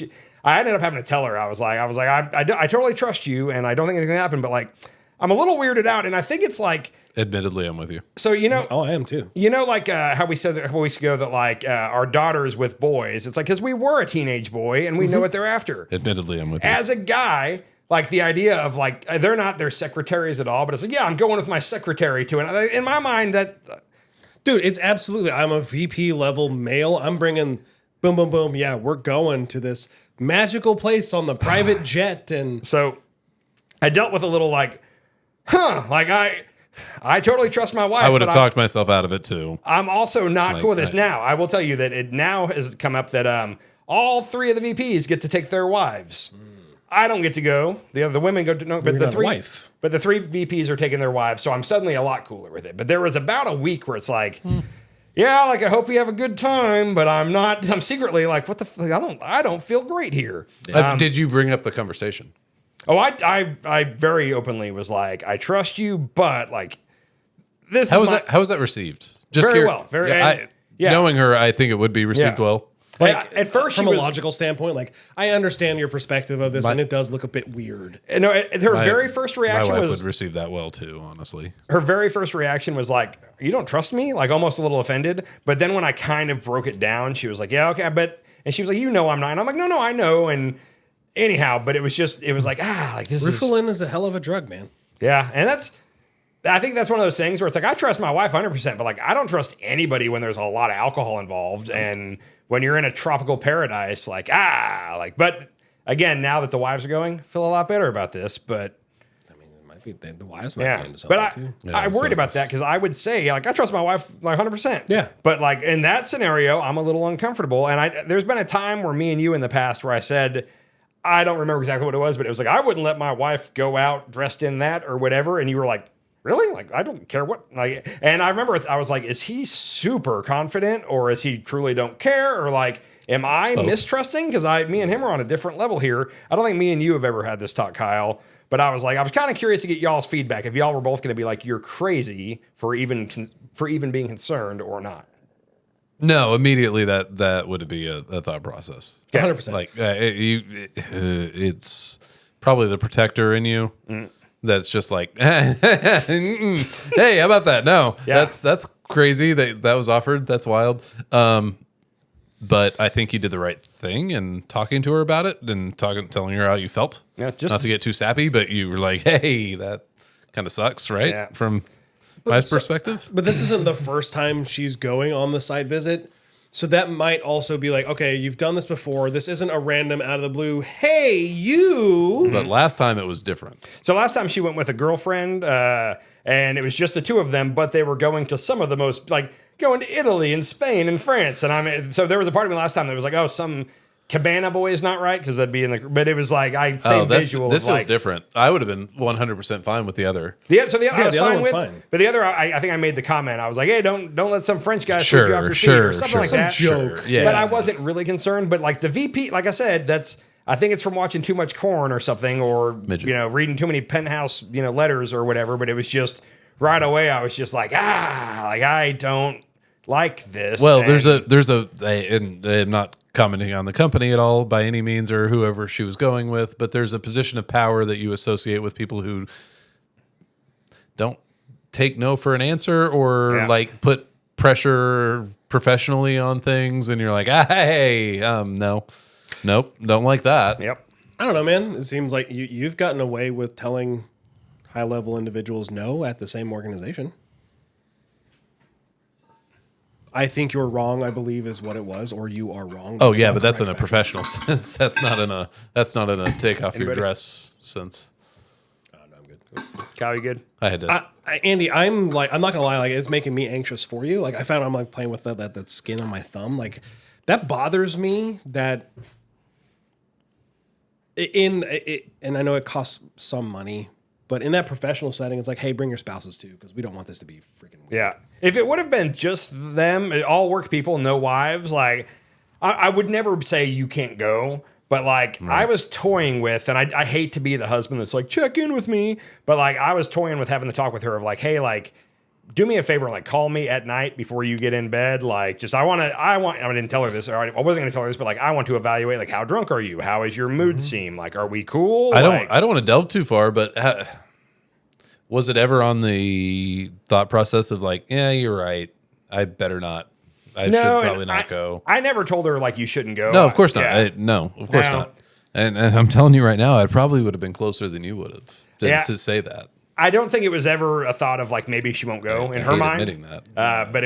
I ended up having to tell her, I was like, I totally trust you, and I don't think anything's gonna happen, but like, I'm a little weirded out, and I think it's like, admittedly, I'm with you. so Oh, I am too. like how we said a couple weeks ago that like our daughters with boys, it's like because we were a teenage boy and we know what they're after. Admittedly, I'm with you. As a guy. Like the idea of like, they're not their secretaries at all, but it's like, yeah, I'm going with my secretary to it. In my mind, that. Dude, it's absolutely, I'm a VP level male. I'm bringing boom, boom, boom. Yeah, we're going to this magical place on the private jet. And So I dealt with a little like, like I totally trust my wife. I would have but talked myself out of it too. I'm also not Like, cool with this now. I will tell you that it now has come up that all 3 of the VPs get to take their wives. I don't get to go. The women go to no, but You're the not a 3 wife. but the 3 VPs are taking their wives, so I'm suddenly a lot cooler with it. But there was about a week where it's like, yeah, like I hope you have a good time, but I'm secretly like, what the fuck? I don't feel great here. Did you bring up the conversation? Oh, I very openly was like, I trust you, but like this How is was that received? Just Very well. Very- and- yeah. Knowing her, I think it would be received Yeah. well. like at first from she a was, logical standpoint, like I understand your perspective of this, and it does look a bit weird. no, her very first My reaction wife was would receive that well too, honestly. her very first reaction was like, you don't trust me? Like almost a little offended. But then when I kind of broke it down, she was like, yeah, okay, and she was like, you know I'm not. And I'm like, no, I know. And anyhow, but it was like, like this is. Ritalin is a hell of a drug, man. Yeah. And I think that's one of those things where it's like, I trust my wife 100%, but like, I don't trust anybody when there's a lot of alcohol involved. And when you're in a tropical paradise, like, but again, now that the wives are going, I feel a lot better about this, but. I mean, it might be the wives might be into something But too. I so worried about it's- that because I would say, like, I trust my wife like 100%. Yeah. But like in that scenario, I'm a little uncomfortable. And there's been a time where me and you in the past where I said, I don't remember exactly what it was, but it was like, I wouldn't let my wife go out dressed in that or whatever. And you were like, really? Like, I don't care what. Like, and I remember I was like, is he super confident or is he truly don't care? Or like, am I mistrusting? Because me and him are on a different level here. I don't think me and you have ever had this talk, Kyle. But I was kind of curious to get y'all's feedback. If y'all were both going to be like, you're crazy for even being concerned or not. No, immediately that would be a thought process. 100%. Like it's probably the protector in you that's just like, hey, how about that? No, Yeah. that's crazy. That was offered. That's wild. But I think you did the right thing in talking to her about it and telling her how you felt. Yeah, just not to get too sappy, but you were like, hey, that kind of sucks, right? Yeah. From my perspective. But this isn't the first time she's going on the site visit. So that might also be like, okay, you've done this before. This isn't a random out of the blue, hey, you. But last time it was different. So last time she went with a girlfriend, and it was just the 2 of them, but they were going to some of the most, like, going to Italy and Spain and France. And so there was a part of me last time that was like, oh, some Cabana boy is not right, because that'd be in the, but it was like, visual. This of feels like, different. I would have been 100% fine with the other. I was the other fine one's with, fine. but the other, I think I made the comment. I was like, hey, don't let some French guy Sure, sweep you off your feet sure, or something sure. like Some that. joke. Sure, yeah. But I wasn't really concerned. But like the VP, like I said, I think it's from watching too much Corn or something, or Midget. reading too many Penthouse letters or whatever. But it was just right away. I was just like, like I don't like this. Well, And- and I'm not commenting on the company at all by any means or whoever she was going with, but there's a position of power that you associate with people who don't take no for an answer or Yeah. like put pressure professionally on things, and you're like, hey, nope, don't like that. Yep. I don't know, man. It seems like you've gotten away with telling high-level individuals no at the same organization. I think you're wrong, I believe is what it was, or you are wrong. Oh yeah, but that's in not a professional sense. That's not in a take off your Anybody? dress sense. Oh, no, I'm good. Kyle, you good? I had to. Andy, I'm not gonna lie, like it's making me anxious for you. Like I found I'm like playing with that skin on my thumb. Like that bothers me. That and I know it costs some money But in that professional setting, it's like, hey, bring your spouses too, because we don't want this to be freaking weird. Yeah. If it would have been just them, all work people, no wives, like I would never say you can't go. But like I was toying with, and I hate to be the husband that's like, check in with me. But like I was toying with having the talk with her of like, hey, like, do me a favor, like call me at night before you get in bed. Like just, I didn't tell her this, or I wasn't going to tell her this, but like, I want to evaluate, like, how drunk are you? How is your mood seem? Like, are we cool? I Like, don't want to delve too far, but was it ever on the thought process of like, yeah, you're right, I better not. I should probably not go. I never told her like you shouldn't go. No, of course not. Yeah. No, of course No. not. And I'm telling you right now, I probably would have been closer than you would have to say that. I don't think it was ever a thought of like maybe she won't go in her hate mind. admitting that. But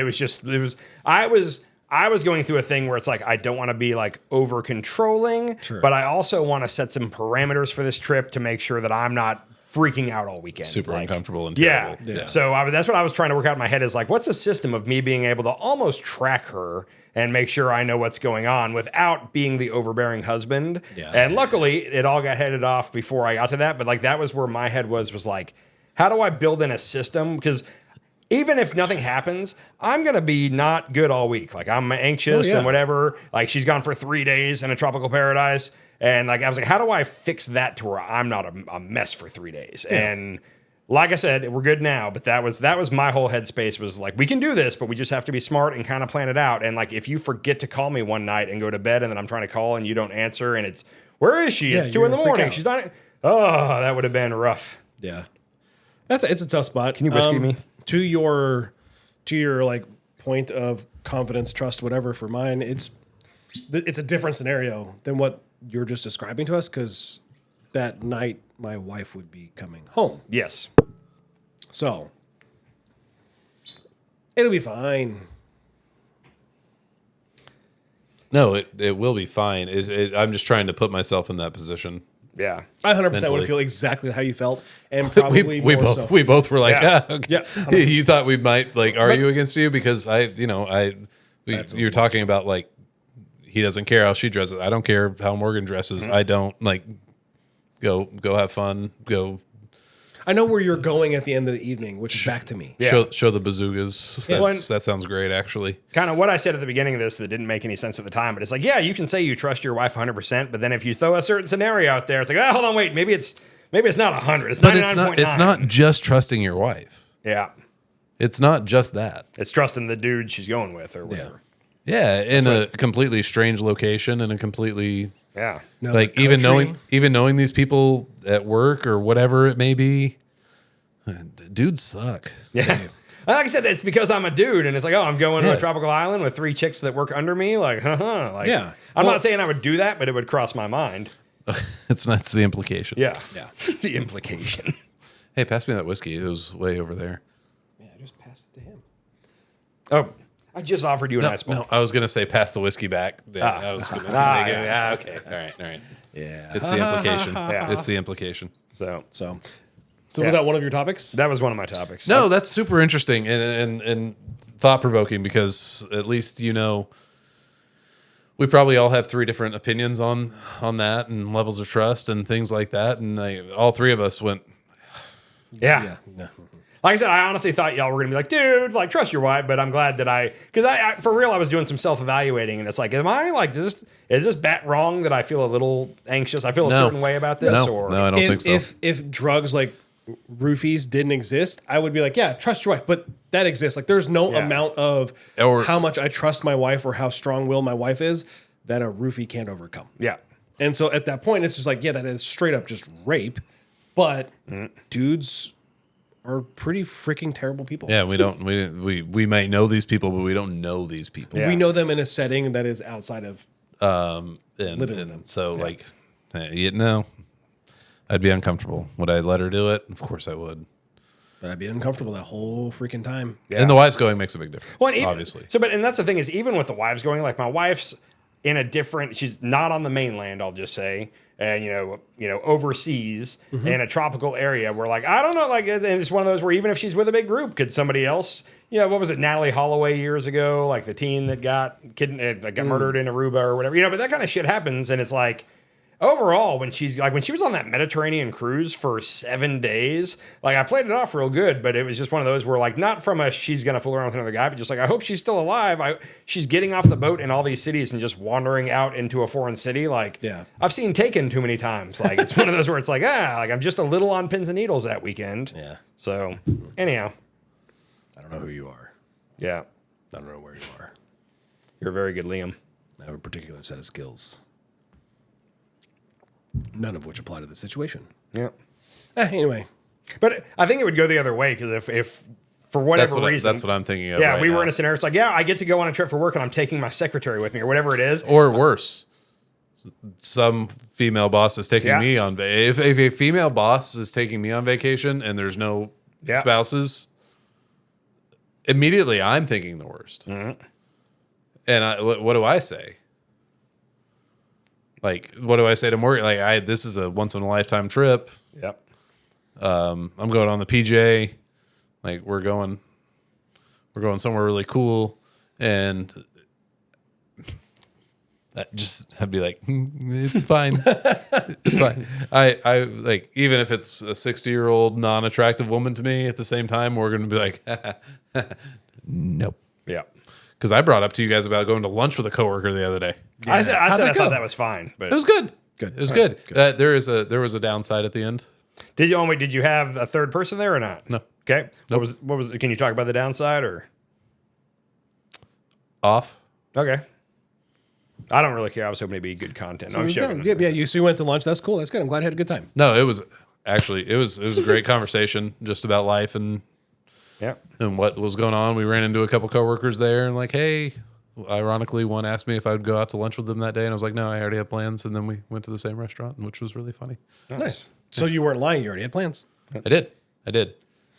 I was going through a thing where it's like I don't want to be like over controlling, but I also want to set some parameters for this trip to make sure that I'm not freaking out all weekend. Super like, uncomfortable and yeah. terrible. So that's what I was trying to work out in my head is like, what's a system of me being able to almost track her and make sure I know what's going on without being the overbearing husband. Yeah. And luckily it all got headed off before I got to that. But like, that was where my head was like, how do I build in a system? Because even if nothing happens, I'm going to be not good all week. Like I'm anxious and whatever. Like she's gone for 3 days in a tropical paradise. And like, I was like, how do I fix that to where I'm not a mess for 3 days? Yeah. And like I said, we're good now, but that was my whole headspace was like, we can do this, but we just have to be smart and kind of plan it out. And like, if you forget to call me one night and go to bed and then I'm trying to call and you don't answer and it's, where is she? It's 2 a.m. She's not, that would have been rough. Yeah. It's a tough spot. Can you whiskey me? To your like point of confidence, trust, whatever. For mine, it's a different scenario than what you're just describing to us, because that night my wife would be coming home. Yes. So it'll be fine. No, it will be fine. I'm just trying to put myself in that position. Yeah. I 100% Mentally. would feel exacly how you felt, and probably we more both so. we both were like, Yeah. okay. Yeah. You thought we might like argue against you because That's you're talking about like he doesn't care how she dresses. I don't care how Morgan dresses. I don't like go have fun. Go I know where you're going at the end of the evening, which is back to me. Yeah. show the bazookas. That sounds great, actually. Kind of what I said at the beginning of this that didn't make any sense at the time, but it's like, yeah, you can say you trust your wife 100%, but then if you throw a certain scenario out there, it's like, oh, hold on, wait, maybe it's not 100, it's 99.9. It's not just trusting your wife. Yeah, It's not just that. it's trusting the dude she's going with or whatever. Yeah, in a completely strange location and a completely Yeah, No, like the even country- knowing these people at work or whatever it may be, dudes suck. yeah. Like I said, it's because I'm a dude, and it's like, oh, I'm going to a tropical island with 3 chicks that work under me. Like, like, Yeah. I'm Well- not saying I would do that, but it would cross my mind. It's the implication. Yeah, Yeah. the implication. Hey, pass me that whiskey. It was way over there. Yeah, I just passed it to him. Oh, I just offered you an ice ball. No, I was gonna say pass the whiskey back. Yeah, I was gonna make it. Yeah, okay. All right. Yeah. It's the implication. Yeah. It's the implication. So So was that one of your topics? that was one of my topics. No, that's super interesting and thought provoking because at least we probably all have 3 different opinions on that and levels of trust and things like that, and all 3 of us went. Yeah. No. Like I said, I honestly thought y'all were gonna be like, dude, like trust your wife, but I'm glad that because I for real, I was doing some self-evaluating, and it's like, am I like, is this bat wrong that I feel a little anxious? I feel a certain way about this, No, or no, I don't think so. If drugs like roofies didn't exist, I would be like, yeah, trust your wife. But that exists. Like, there's no amount of Or- how much I trust my wife or how strong-willed my wife is that a roofie can't overcome. yeah, And so at that point, it's just like, yeah, that is straight up just rape. But dudes are pretty freaking terrible people. Yeah, we might know these people, but we don't know these people. Yeah. We know them in a setting that is outside of living with them. So I'd be uncomfortable. Would I let her do it? Of course I would. But I'd be uncomfortable that whole freaking time. Yeah. And the wives going makes a big difference. Well, and obviously. And that's the thing is, even with the wives going, like my wife's in a different. She's not on the mainland, I'll just say, and overseas in a tropical area where, like, I don't know, like, and it's one of those where even if she's with a big group, could somebody else, what was it, Natalie Holloway years ago, like the teen that got murdered in Aruba or whatever, but that kind of shit happens, and it's like, overall, when she was on that Mediterranean cruise for 7 days, like I played it off real good, but it was just one of those where like not from a she's gonna fool around with another guy, but just like I hope she's still alive. She's getting off the boat in all these cities and just wandering out into a foreign city. Like I've seen Taken too many times. Like it's one of those where it's like like I'm just a little on pins and needles that weekend. Yeah. So anyhow, I don't know who you are. yeah, I don't know where you are. you're very good, Liam. I have a particular set of skills, none of which apply to this situation. Yeah. Anyway, But I think it would go the other way because if for whatever reason, that's what I'm thinking of. yeah, right we were now. in a scenario. It's like, yeah, I get to go on a trip for work and I'm taking my secretary with me or whatever it is. Or worse, some female boss is taking me on. If a female boss is taking me on vacation and there's no spouses, immediately I'm thinking the worst. Mm-hmm. And what do I say? Like, what do I say to Morgan? Like, this is a once in a lifetime trip. Yep. I'm going on the PJ. Like, we're going somewhere really cool, and I'd be like, it's fine, it's fine. I like, even if it's a 60-year-old non-attractive woman to me, at the same time, we're going to be like, nope. Yeah. Because I brought up to you guys about going to lunch with a coworker the other day. Yeah. I thought that was fine, but It was good. Good. It was All good. right, good. There was a downside at the end. did you have a third person there or not? No. Okay. What was can you talk about the downside or? Off. Okay. I don't really care. I was hoping it'd be good content. No, I'm joking. So you went to lunch. That's cool. That's good. I'm glad I had a good time. No, it was actually it was a great conversation just about life and what was going on. We ran into a couple coworkers there and like, hey, ironically, one asked me if I would go out to lunch with them that day, and I was like, no, I already have plans. And then we went to the same restaurant, which was really funny. Nice. So you weren't lying. You already had plans. I did.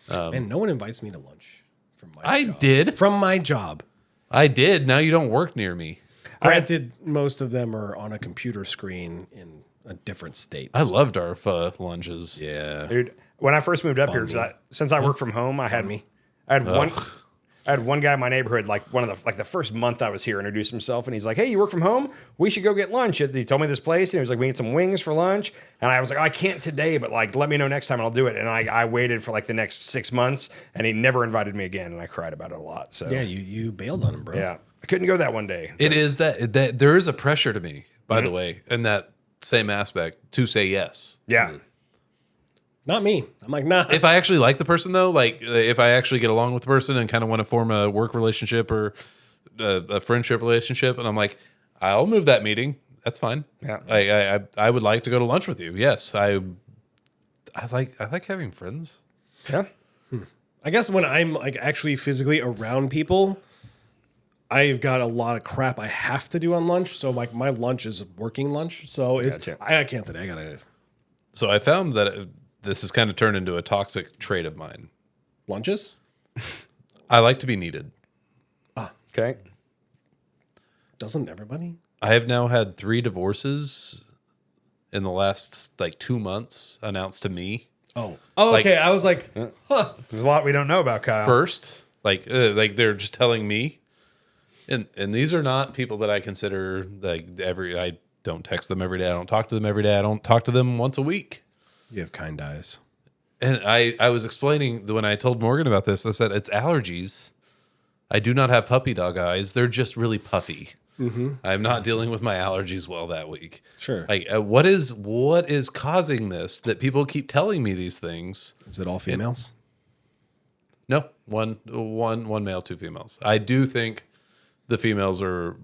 And no one invites me to lunch from my I job. did. From my job. I did. Now you don't work near me. Granted, most of them are on a computer screen in a different state. I loved our lunches. Yeah. Dude, when I first moved up here, since I work from home, I had one guy in my neighborhood, like the first month I was here, introduced himself, and he's like, "Hey, you work from home? We should go get lunch." He told me this place, and he was like, "We get some wings for lunch." And I was like, "I can't today, but like, let me know next time, and I'll do it." And I waited for like the next 6 months, and he never invited me again, and I cried about it a lot. So Yeah, you bailed on him, bro. yeah, I couldn't go that one day. It is that there is a pressure to me, by the way, in that same aspect to say yes. Yeah. Not me. I'm like, nah. If I actually like the person, though, like if I actually get along with the person and kind of want to form a work relationship or a friendship relationship, and I'm like, I'll move that meeting. That's fine. Yeah. I would like to go to lunch with you. Yes, I like having friends. Yeah. I guess when I'm like actually physically around people, I've got a lot of crap I have to do on lunch. So like my lunch is working lunch. So it's Gotcha. I can't today. I gotta So I found that this has kind of turned into a toxic trait of mine. lunches. I like to be needed. Okay. Doesn't everybody? I have now had 3 divorces in the last like 2 months announced to me. Oh, Like- okay. I was like, There's a lot we don't know about Kyle. First, like they're just telling me, and these are not people that I consider like I don't text them every day. I don't talk to them every day. I don't talk to them once a week. you have kind eyes. And I was explaining when I told Morgan about this, I said, it's allergies. I do not have puppy dog eyes. They're just really puffy. I'm not dealing with my allergies well that week. Sure. Like, what is causing this that people keep telling me these things? Is it all females? No, one male, 2 females. I do think the females are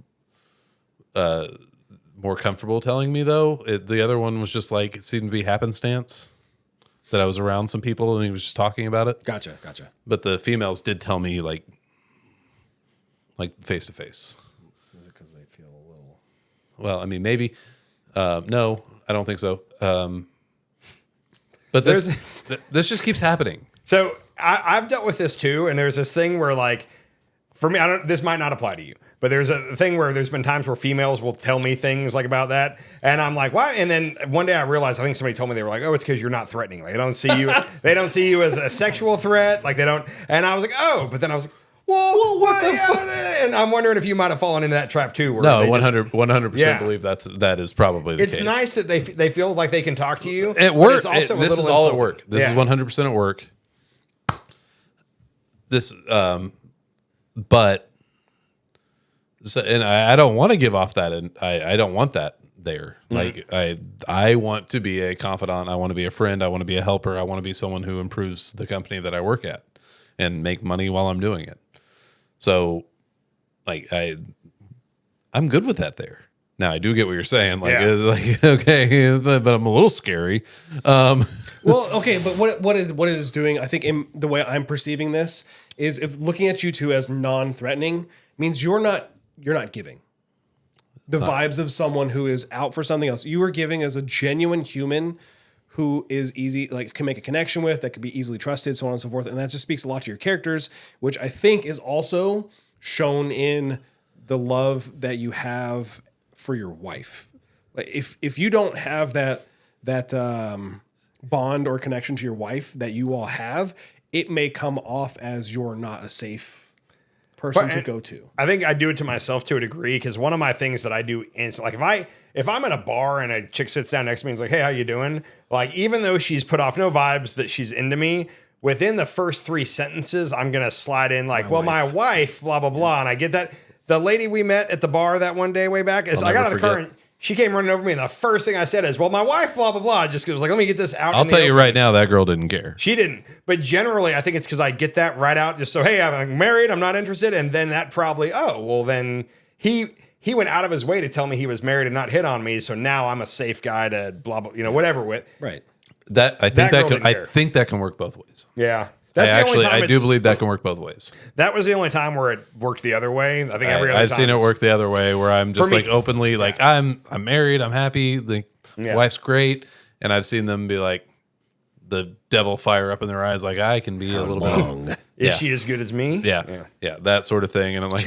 more comfortable telling me, though. The other one was just like, it seemed to be happenstance that I was around some people and he was just talking about it. Gotcha. But the females did tell me like face to face. Is it because they feel a little? Well, I mean, maybe. No, I don't think so. But this just keeps happening. So I've dealt with this too, and there's this thing where, like, for me, this might not apply to you, but there's a thing where there's been times where females will tell me things like about that, and I'm like, why? And then one day I realized, I think somebody told me, they were like, oh, it's because you're not threatening. Like, they don't see you as a sexual threat. Like, they don't. And I was like, oh, but then I was like, well, what the fuck? And I'm wondering if you might have fallen into that trap too. Where No, they 100% Yeah. believe that is probably the It's case. nice that they feel like they can talk to you. At but work, it's also a this little is all at insulting. work. This Yeah. is 100% at work. This, but, so, and I don't want to give off that, and I don't want that there. Like I want to be a confidant. I want to be a friend. I want to be a helper. I want to be someone who improves the company that I work at and make money while I'm doing it. So, like I'm good with that there. Now I do get what you're saying. Like, Yeah. it's like okay, but I'm a little scary. Well, okay, but what it is doing, I think, in the way I'm perceiving this, is if looking at you two as non-threatening means you're not giving the vibes of someone who is out for something else. You are giving as a genuine human who is easy, like can make a connection with, that could be easily trusted, so on and so forth. And that just speaks a lot to your characters, which I think is also shown in the love that you have for your wife. Like if you don't have that bond or connection to your wife that you all have, it may come off as you're not a safe person to go to. I think I do it to myself to a degree because one of my things that I do instantly, like if I'm at a bar and a chick sits down next to me and is like, "Hey, how you doing?" Like even though she's put off no vibes that she's into me, within the first 3 sentences, I'm gonna slide in like, my wife, blah blah blah, and I get that. The lady we met at the bar that one day way back is I got out of the car and she came running over me, and the first thing I said is, "Well, my wife, blah blah blah." Just 'cause it was like, let me get this out. I'll tell you right now, that girl didn't care. She didn't. But generally, I think it's because I get that right out. Just so, hey, I'm married. I'm not interested. And then that probably, then he went out of his way to tell me he was married and not hit on me. So now I'm a safe guy to blah, blah, whatever with. Right. I think girl think that can work both ways. Yeah. That's I do believe that can work both ways. That was the only time where it worked the other way. I think every other I've time seen it work the other way where I'm just me, like openly like I'm married, I'm happy, the wife's great, and I've seen them be like the devil fire up in their eyes, like I can be a little bit. Is she as good as me? Yeah, that sort of thing, and I'm like,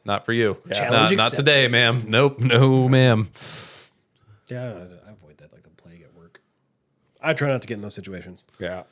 not for you, Challenge not accepted. today, ma'am. Nope, no, ma'am. Yeah, I avoid that like the plague at work. I try not to get in those situations. Yeah.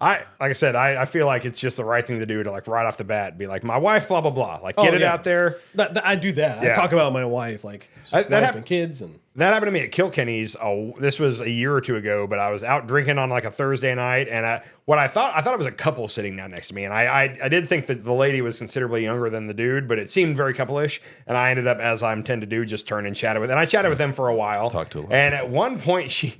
Like I said, I feel like it's just the right thing to do to like right off the bat be like my wife, blah blah blah, like get it out there. I do that. Yeah. I talk about my wife, like wife and kids, and that happened to me at Kilkenny's. This was a year or two ago, but I was out drinking on like a Thursday night, and I thought it was a couple sitting down next to me, and I did think that the lady was considerably younger than the dude, but it seemed very couple-ish, and I ended up, as I tend to do, just turn and chatted with, and I chatted with them for a while. Talked to a lot and at one point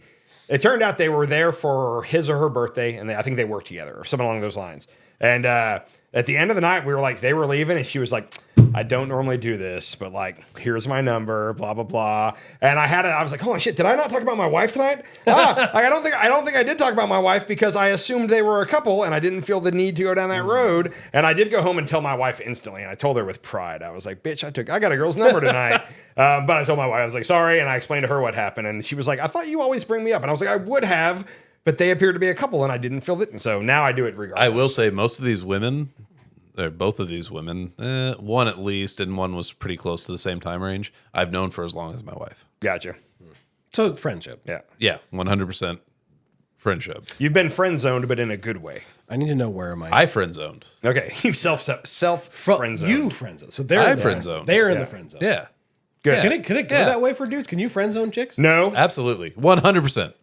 it turned out they were there for his or her birthday, and I think they worked together or something along those lines. And at the end of the night, we were like, they were leaving, and she was like, "I don't normally do this, but like, here's my number, blah blah blah." And I was like, "Holy shit, did I not talk about my wife tonight?" Like, I don't think I did talk about my wife because I assumed they were a couple, and I didn't feel the need to go down that road. And I did go home and tell my wife instantly, and I told her with pride. I was like, "Bitch, I got a girl's number tonight." But I told my wife, I was like, "Sorry," and I explained to her what happened, and she was like, "I thought you always bring me up," and I was like, "I would have." But they appeared to be a couple, and I didn't feel it. And so now I do it regardless. I will say most of these women, or both of these women, one at least, and one was pretty close to the same time range, I've known for as long as my wife. Gotcha. so friendship. Yeah. Yeah, 100% friendship. You've been friend zoned, but in a good way. I need to know where am I? I friend zoned. Okay. You self friend zoned. You friend zone. So they're I in the friend zoned. They're in the friend zone. Yeah, Good. Can it go that way for dudes? Can you friend zone chicks? No. absolutely. 100%.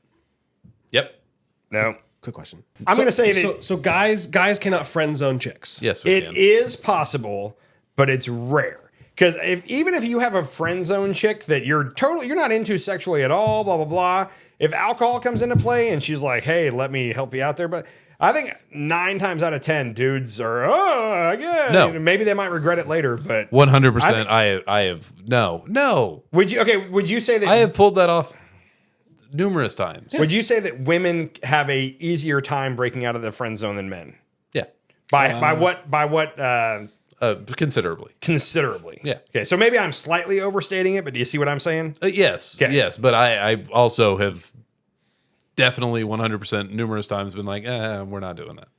Yep. No. Quick question. I'm going to say that So guys cannot friend zone chicks. Yes, we it can. is possible, but it's rare. Because even if you have a friend zone chick that you're not into sexually at all, blah, blah, blah. If alcohol comes into play and she's like, "Hey, let me help you out there." But I think 9 times out of 10 dudes are, yeah. No. Maybe they might regret it later, but 100%. I have no. would you say that I have pulled that off numerous times. would you say that women have a easier time breaking out of the friend zone than men? Yeah, By what considerably. considerably? Yeah. Okay, so maybe I'm slightly overstating it, but do you see what I'm saying? Yes, Okay. yes, but I also have definitely 100% numerous times been like, we're not doing that.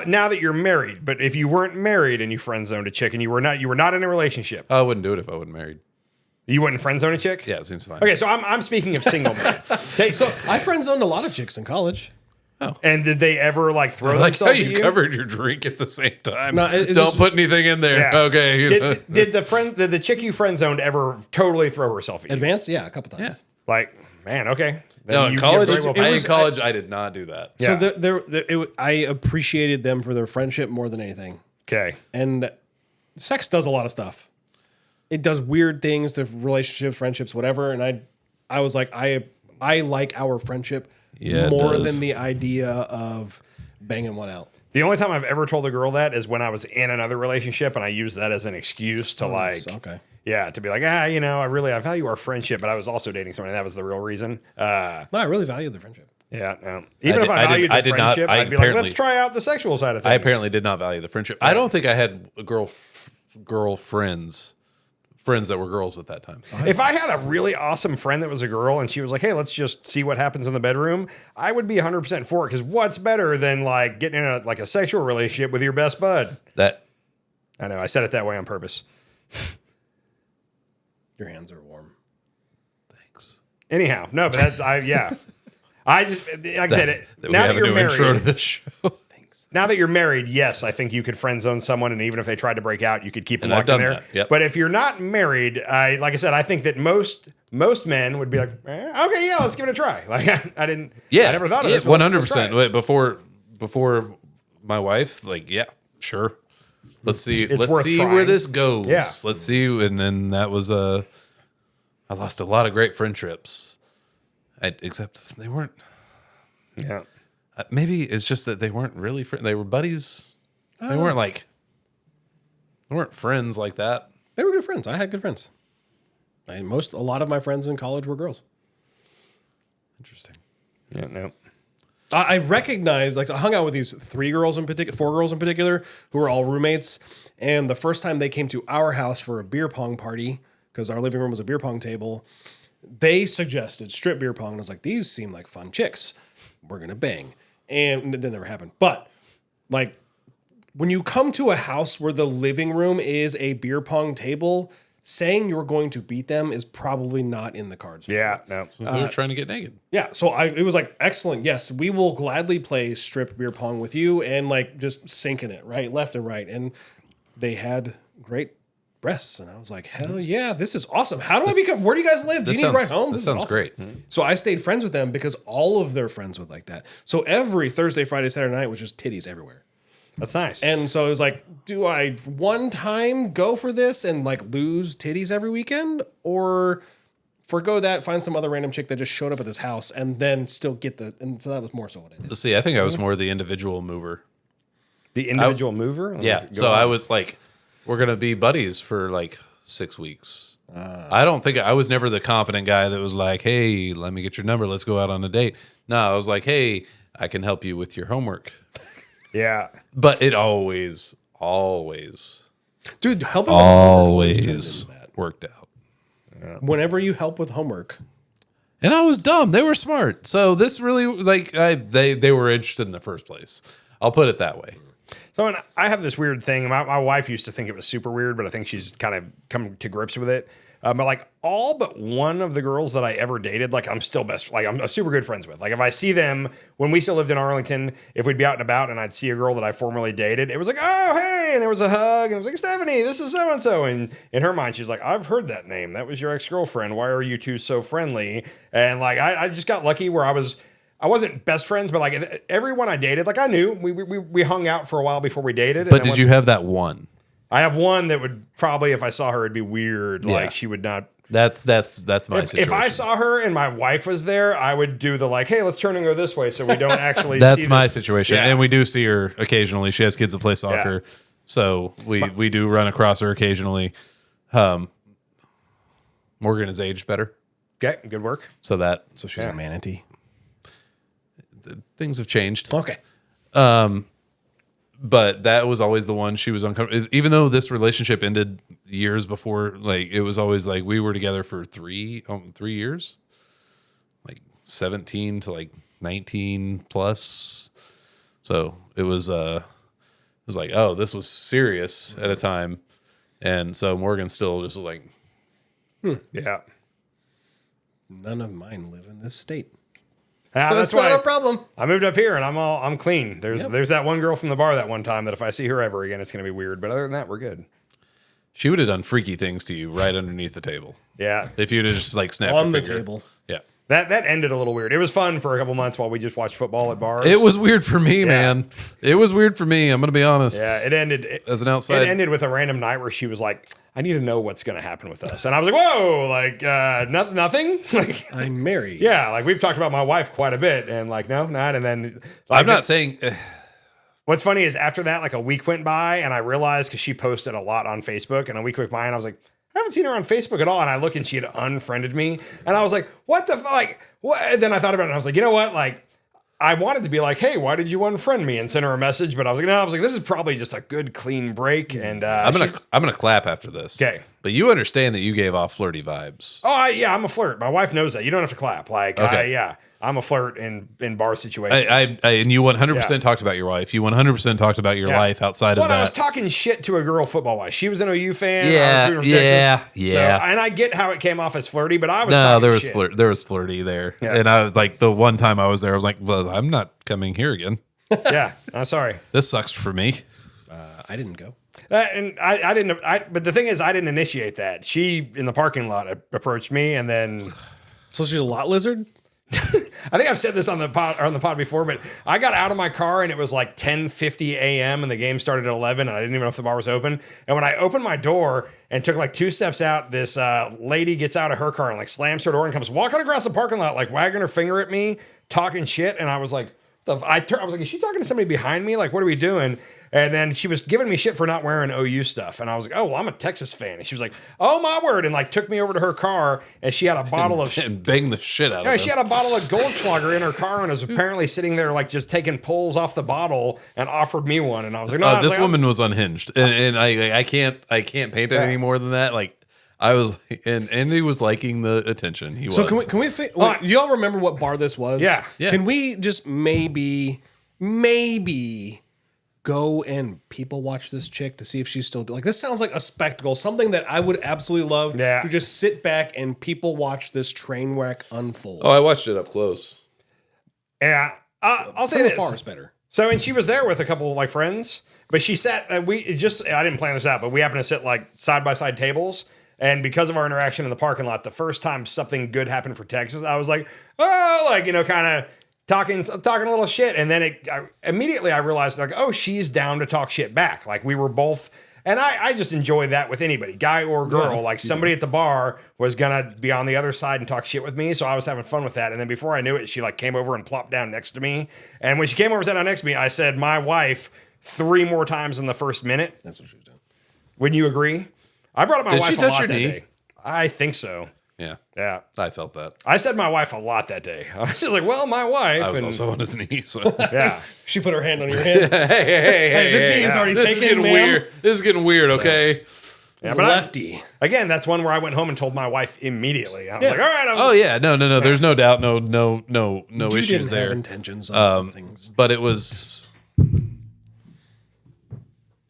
Now that you're married, but if you weren't married and you friend zoned a chick and you were not in a relationship, I wouldn't do it if I wasn't married. you wouldn't friend zone a chick? Yeah, it seems fine. Okay, so I'm speaking of single men. Okay, so I friend zoned a lot of chicks in college. Oh. And did they ever like throw I like how themselves at you you? covered your drink at the same time. No, it's Don't just- put anything in there. Yeah. Okay. Did the chick you friend zoned ever totally throw herself at you? Advance, yeah, a couple times. Yeah. Like, man, okay. Then No, in you college, very well I did not do that. Yeah. So I appreciated them for their friendship more than anything. Okay. And sex does a lot of stuff. It does weird things to relationships, friendships, whatever. And I was like, I like our friendship Yeah, it more does. than the idea of banging one out. The only time I've ever told a girl that is when I was in another relationship, and I used that as an excuse to Okay. yeah, to be like, I value our friendship, but I was also dating someone, and that was the real reason. No, I really value the friendship. Yeah, no. Even if I I valued did the not- friendship, I I'd be like, apparently- let's try out the sexual side of things. I apparently did not value the friendship. I don't think I had girl friends that were girls at that time. If I had a really awesome friend that was a girl and she was like, hey, let's just see what happens in the bedroom, I would be 100% for it, because what's better than like getting in a sexual relationship with your best bud? That I know, I said it that way on purpose. Your hands are warm. thanks. Anyhow, no, but that's, I just, like I said, That we now have that a you're new married, intro to this show. now that you're married, yes, I think you could friend zone someone, and even if they tried to break out, you could keep them And I've locked in done there. that, yep. But if you're not married, like I said, I think that most men would be like, okay, yeah, let's give it a try. Like I didn't, I never thought of this. but let's try it. 100%. Wait, before my wife, like, yeah, sure. Let's see. It's Let's worth see trying. where this goes. Yeah. Let's see. And then that was I lost a lot of great friendships. Except they weren't. Yeah. Maybe it's just that they weren't really friends. They were buddies. They weren't they weren't friends like that. They were good friends. I had good friends. A lot of my friends in college were girls. Interesting. Yeah, no. I recognize, like, I hung out with these 4 girls in particular, who were all roommates. And the first time they came to our house for a beer pong party, because our living room was a beer pong table, they suggested strip beer pong. And I was like, these seem like fun chicks. We're going to bang. And it never happened. But, like, when you come to a house where the living room is a beer pong table, saying you're going to beat them is probably not in the cards. Yeah, no. They were trying to get naked. Yeah, so it was like, excellent. Yes, we will gladly play strip beer pong with you and like just sinking it right, left and right. And they had great breasts, and I was like, hell yeah, this is awesome. How do I become? Where do you guys live? Do you need a ride home? This is sounds awesome. great. So I stayed friends with them because all of their friends would like that. So every Thursday, Friday, Saturday night was just titties everywhere. That's nice. And so it was like, do I one time go for this and like lose titties every weekend, or forgo that, find some other random chick that just showed up at this house and then still get the? And so that was more so what I did. Let's see. I think I was more the individual mover. the individual mover? Yeah. So I was like, we're gonna be buddies for like 6 weeks. I don't think I was never the confident guy that was like, hey, let me get your number. Let's go out on a date. No, I was like, hey, I can help you with your homework. Yeah. But it always Dude, helping with homework always turns into that. worked out. Whenever you help with homework, And I was dumb. They were smart. So this really like they were interested in the first place. I'll put it that way. So and I have this weird thing. My wife used to think it was super weird, but I think she's kind of come to grips with it. But like all but one of the girls that I ever dated, like I'm still I'm super good friends with. Like if I see them when we still lived in Arlington, if we'd be out and about and I'd see a girl that I formerly dated, it was like, oh, hey, and there was a hug, and it was like, Stephanie, this is so-and-so. And in her mind, she's like, I've heard that name. That was your ex-girlfriend. Why are you two so friendly? And like, I just got lucky where I wasn't best friends, but like everyone I dated, like I knew we hung out for a while before we dated. But did you have that one? I have one that would probably, if I saw her, it'd be weird. Yeah. Like she would not. That's my situation. If I saw her and my wife was there, I would do the like, hey, let's turn and go this way, so we don't actually. That's see my this. situation, Yeah. and we do see her occasionally. She has kids that play soccer, so we do run across her occasionally. Morgan is aged better, Okay, good work. so she's a manatee. things have changed. Okay. But that was always the one she was uncomfortable. Even though this relationship ended years before, like it was always like we were together for 3 years, like 17 to like 19 plus. So it was like, oh, this was serious at a time, and so Morgan's still just like, Yeah. None of mine live in this state. That's not a problem. I moved up here and I'm clean. There's that one girl from the bar that one time that if I see her ever again, it's gonna be weird. But other than that, we're good. She would have done freaky things to you right underneath the table. Yeah. If you'd have just like snapped On your the finger. table. Yeah. That ended a little weird. It was fun for a couple months while we just watched football at bars. It was weird for me, man. It was weird for me. I'm going to be honest. Yeah, it ended as an outside. It ended with a random night where she was like, "I need to know what's going to happen with us," and I was like, "Whoa, like nothing." Like, I'm married. yeah, like we've talked about my wife quite a bit, and like, no, not. And then I'm not saying. What's funny is after that, like a week went by, and I realized because she posted a lot on Facebook, and a week went by, and I was like, I haven't seen her on Facebook at all. And I look and she had unfriended me. And I was like, what the like what? And then I thought about it and I was like, you know what? Like I wanted to be like, hey, why did you unfriend me and send her a message? But I was like, no, I was like, this is probably just a good clean break. And I'm gonna clap after this. Okay. But you understand that you gave off flirty vibes. Oh yeah, I'm a flirt. My wife knows that. You don't have to clap. Like Okay. I'm a flirt in bar situations. And you 100% talked about your wife. You 100% talked about your life outside of that. I was talking shit to a girl football wise. She was an OU fan. Yeah, I was rooting for Texas. yeah. So, and I get how it came off as flirty, but I was No, talking there was shit. there was flirty there. Yeah. And I was like, the one time I was there, I was like, well, I'm not coming here again. Yeah, I'm sorry. This sucks for me. I didn't go. And I didn't. But the thing is, I didn't initiate that. She in the parking lot approached me, and then So she's a lot lizard? I think I've said this on the pod before, but I got out of my car and it was like 10:50 a.m. and the game started at 11, and I didn't even know if the bar was open. And when I opened my door and took like 2 steps out, this lady gets out of her car and like slams her door and comes walking across the parking lot, like wagging her finger at me, talking shit. And I was like, I was like, is she talking to somebody behind me? Like, what are we doing? And then she was giving me shit for not wearing OU stuff. And I was like, oh, well, I'm a Texas fan. And she was like, oh, my word. And like took me over to her car and she had a bottle of and bang the shit out of yeah, him. she had a bottle of Goldschlager in her car and was apparently sitting there like just taking pulls off the bottle and offered me one. And I was like, no, This woman was unhinged, and I can't paint it any more than that. Like I was, and he was liking the attention. He So was. can we do y'all remember what bar this was? Yeah. Can we just maybe go and people watch this chick to see if she's still like this? Sounds like a spectacle, something that I would absolutely love to just sit back and people watch this train wreck unfold. I watched it up close. Yeah. I'll say From this. afar is better. So, and she was there with a couple of like friends, but she sat, I didn't plan this out, but we happened to sit like side by side tables. And because of our interaction in the parking lot, the first time something good happened for Texas, I was like, oh, like, you know, kind of talking a little shit. And then immediately I realized like, oh, she's down to talk shit back. Like we were both, and I just enjoy that with anybody, guy or girl. Yeah. Like somebody at the bar was gonna be on the other side and talk shit with me. So I was having fun with that. And then before I knew it, she like came over and plopped down next to me. And when she came over and sat down next to me, I said, my wife 3 more times in the first minute. That's what she was doing. Wouldn't you agree? I brought up my Did wife she a touch lot your that knee? day. I think so. Yeah, Yeah. I felt that. I said my wife a lot that day. I was just like, well, my wife. I was and, also on his knee. So yeah. She put her hand on your head. hey, this knee is already this is taken, getting ma'am. weird. This is getting weird. Okay. Yeah, It's but lefty. Again, that's one where I went home and told my wife immediately. I was like, all right. Oh yeah, no. There's no doubt, no You issues didn't there. have intentions on things. But it was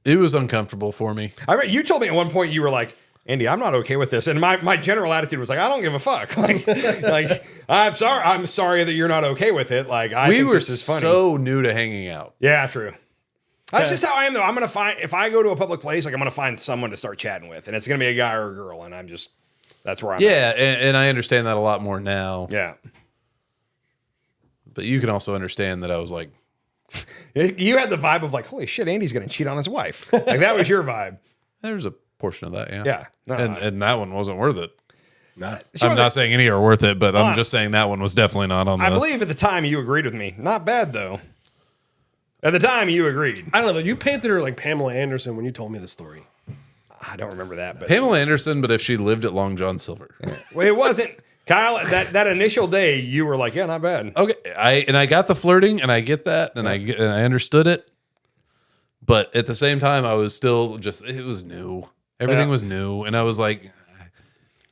uncomfortable for me. I mean, you told me at one point you were like, Andy, I'm not okay with this. And my general attitude was like, I don't give a fuck. Like I'm sorry that you're not okay with it. Like I think We were this is funny. so new to hanging out. Yeah, true. That's just how I am though. I'm gonna find if I go to a public place, like I'm gonna find someone to start chatting with, and it's gonna be a guy or a girl, and that's where I'm at. Yeah, and I understand that a lot more now. Yeah. But you can also understand that I was like, You had the vibe of like, holy shit, Andy's gonna cheat on his wife. Like that was your vibe. there's a portion of that, yeah. Yeah. No, And that one wasn't worth it. Not. I'm not saying any are worth it, but I'm just saying that one was definitely not on the. I believe at the time you agreed with me. Not bad though. At the time you agreed. I don't know. You painted her like Pamela Anderson when you told me the story. I don't remember that, but Pamela Anderson, but if she lived at Long John Silver. well, it wasn't Kyle. That initial day, you were like, yeah, not bad. Okay, I got the flirting, and I get that, and I understood it, but at the same time, I was still just it was new. Everything was new, and I was like,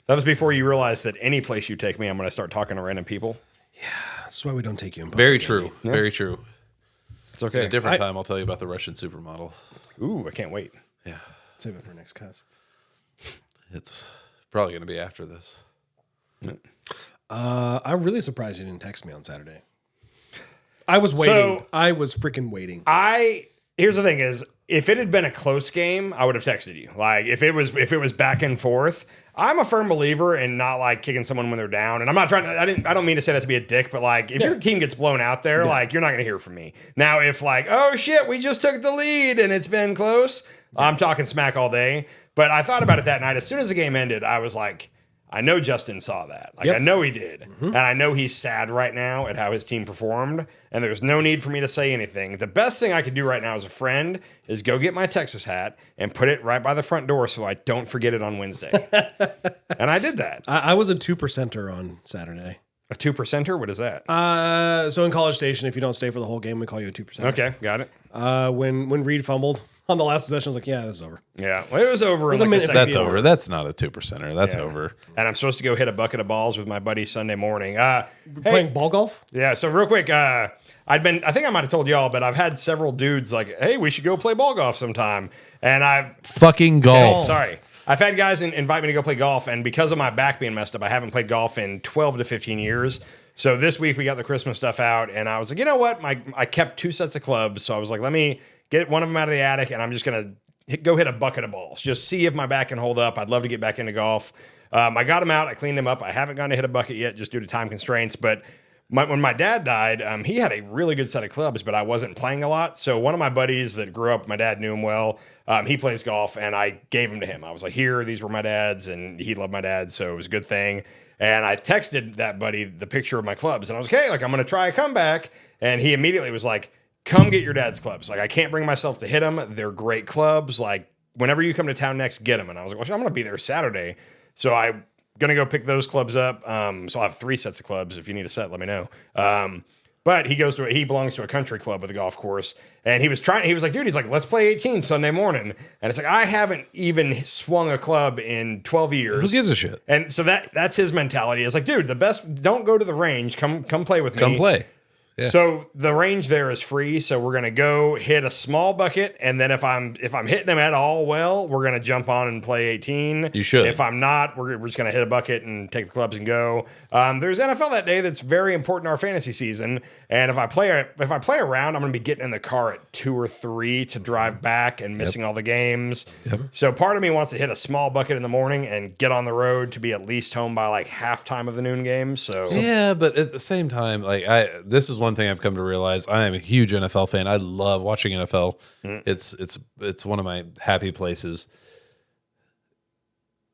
That was before you realized that any place you take me, I'm going to start talking to random people. That's why we don't take you in public. very true, very true. It's okay. At a different time, I'll tell you about the Russian supermodel. Ooh, I can't wait. Yeah, Save it for next cast. it's probably going to be after this. I'm really surprised you didn't text me on Saturday. I was waiting. So- I was freaking waiting. Here's the thing is, if it had been a close game, I would have texted you. Like if it was back and forth, I'm a firm believer in not like kicking someone when they're down. And I'm not trying to, I don't mean to say that to be a dick, but like if your team gets blown out there, like you're not going to hear from me. Now, if like, oh shit, we just took the lead and it's been close, I'm talking smack all day. But I thought about it that night. As soon as the game ended, I was like, I know Justin saw that. Like, I know he did. And I know he's sad right now at how his team performed. And there's no need for me to say anything. The best thing I could do right now as a friend is go get my Texas hat and put it right by the front door so I don't forget it on Wednesday. And I did that. I was a 2%er on Saturday. A 2%er? What is that? So in College Station, if you don't stay for the whole game, we call you a 2%er. Okay, got it. When Reed fumbled on the last possession, I was like, yeah, this is over. Yeah, well, it was over. In a like minute the second That's field. over. That's not a 2%er. That's Yeah. over. And I'm supposed to go hit a bucket of balls with my buddy Sunday morning. Playing ball golf? Yeah, so real quick, I think I might have told y'all, but I've had several dudes like, hey, we should go play ball golf sometime. And Fucking golf. sorry. I've had guys invite me to go play golf, and because of my back being messed up, I haven't played golf in 12 to 15 years. So this week we got the Christmas stuff out, and I was like, you know what? I kept 2 sets of clubs, so I was like, let me get one of them out of the attic, and I'm just going to go hit a bucket of balls. Just see if my back can hold up. I'd love to get back into golf. I got them out. I cleaned them up. I haven't gone to hit a bucket yet just due to time constraints, but when my dad died, he had a really good set of clubs, but I wasn't playing a lot. So one of my buddies that grew up, my dad knew him well. He plays golf, and I gave him to him. I was like, here, these were my dad's, and he loved my dad, so it was a good thing. And I texted that buddy the picture of my clubs, and I was like, hey, like I'm going to try a comeback. And he immediately was like, come get your dad's clubs. Like I can't bring myself to hit them. They're great clubs. Like whenever you come to town next, get them. And I was like, well, I'm going to be there Saturday. So I'm going to go pick those clubs up. So I have 3 sets of clubs. If you need a set, let me know. But he belongs to a country club with a golf course. And he was like, dude, he's like, let's play 18 Sunday morning. And it's like, I haven't even swung a club in 12 years. Who gives a shit? And so that's his mentality. It's like, dude, the best, don't go to the range. Come play with me. Come play. Yeah. So the range there is free. So we're gonna go hit a small bucket, and then if I'm hitting them at all well, we're gonna jump on and play 18. You should. If I'm not, we're just gonna hit a bucket and take the clubs and go. There's NFL that day that's very important to our fantasy season. And if I play around, I'm gonna be getting in the car at 2 or 3 to drive back and missing all the games. Yep. So part of me wants to hit a small bucket in the morning and get on the road to be at least home by like halftime of the noon game. So Yeah, but at the same time, like this is one thing I've come to realize. I am a huge NFL fan. I love watching NFL. It's one of my happy places.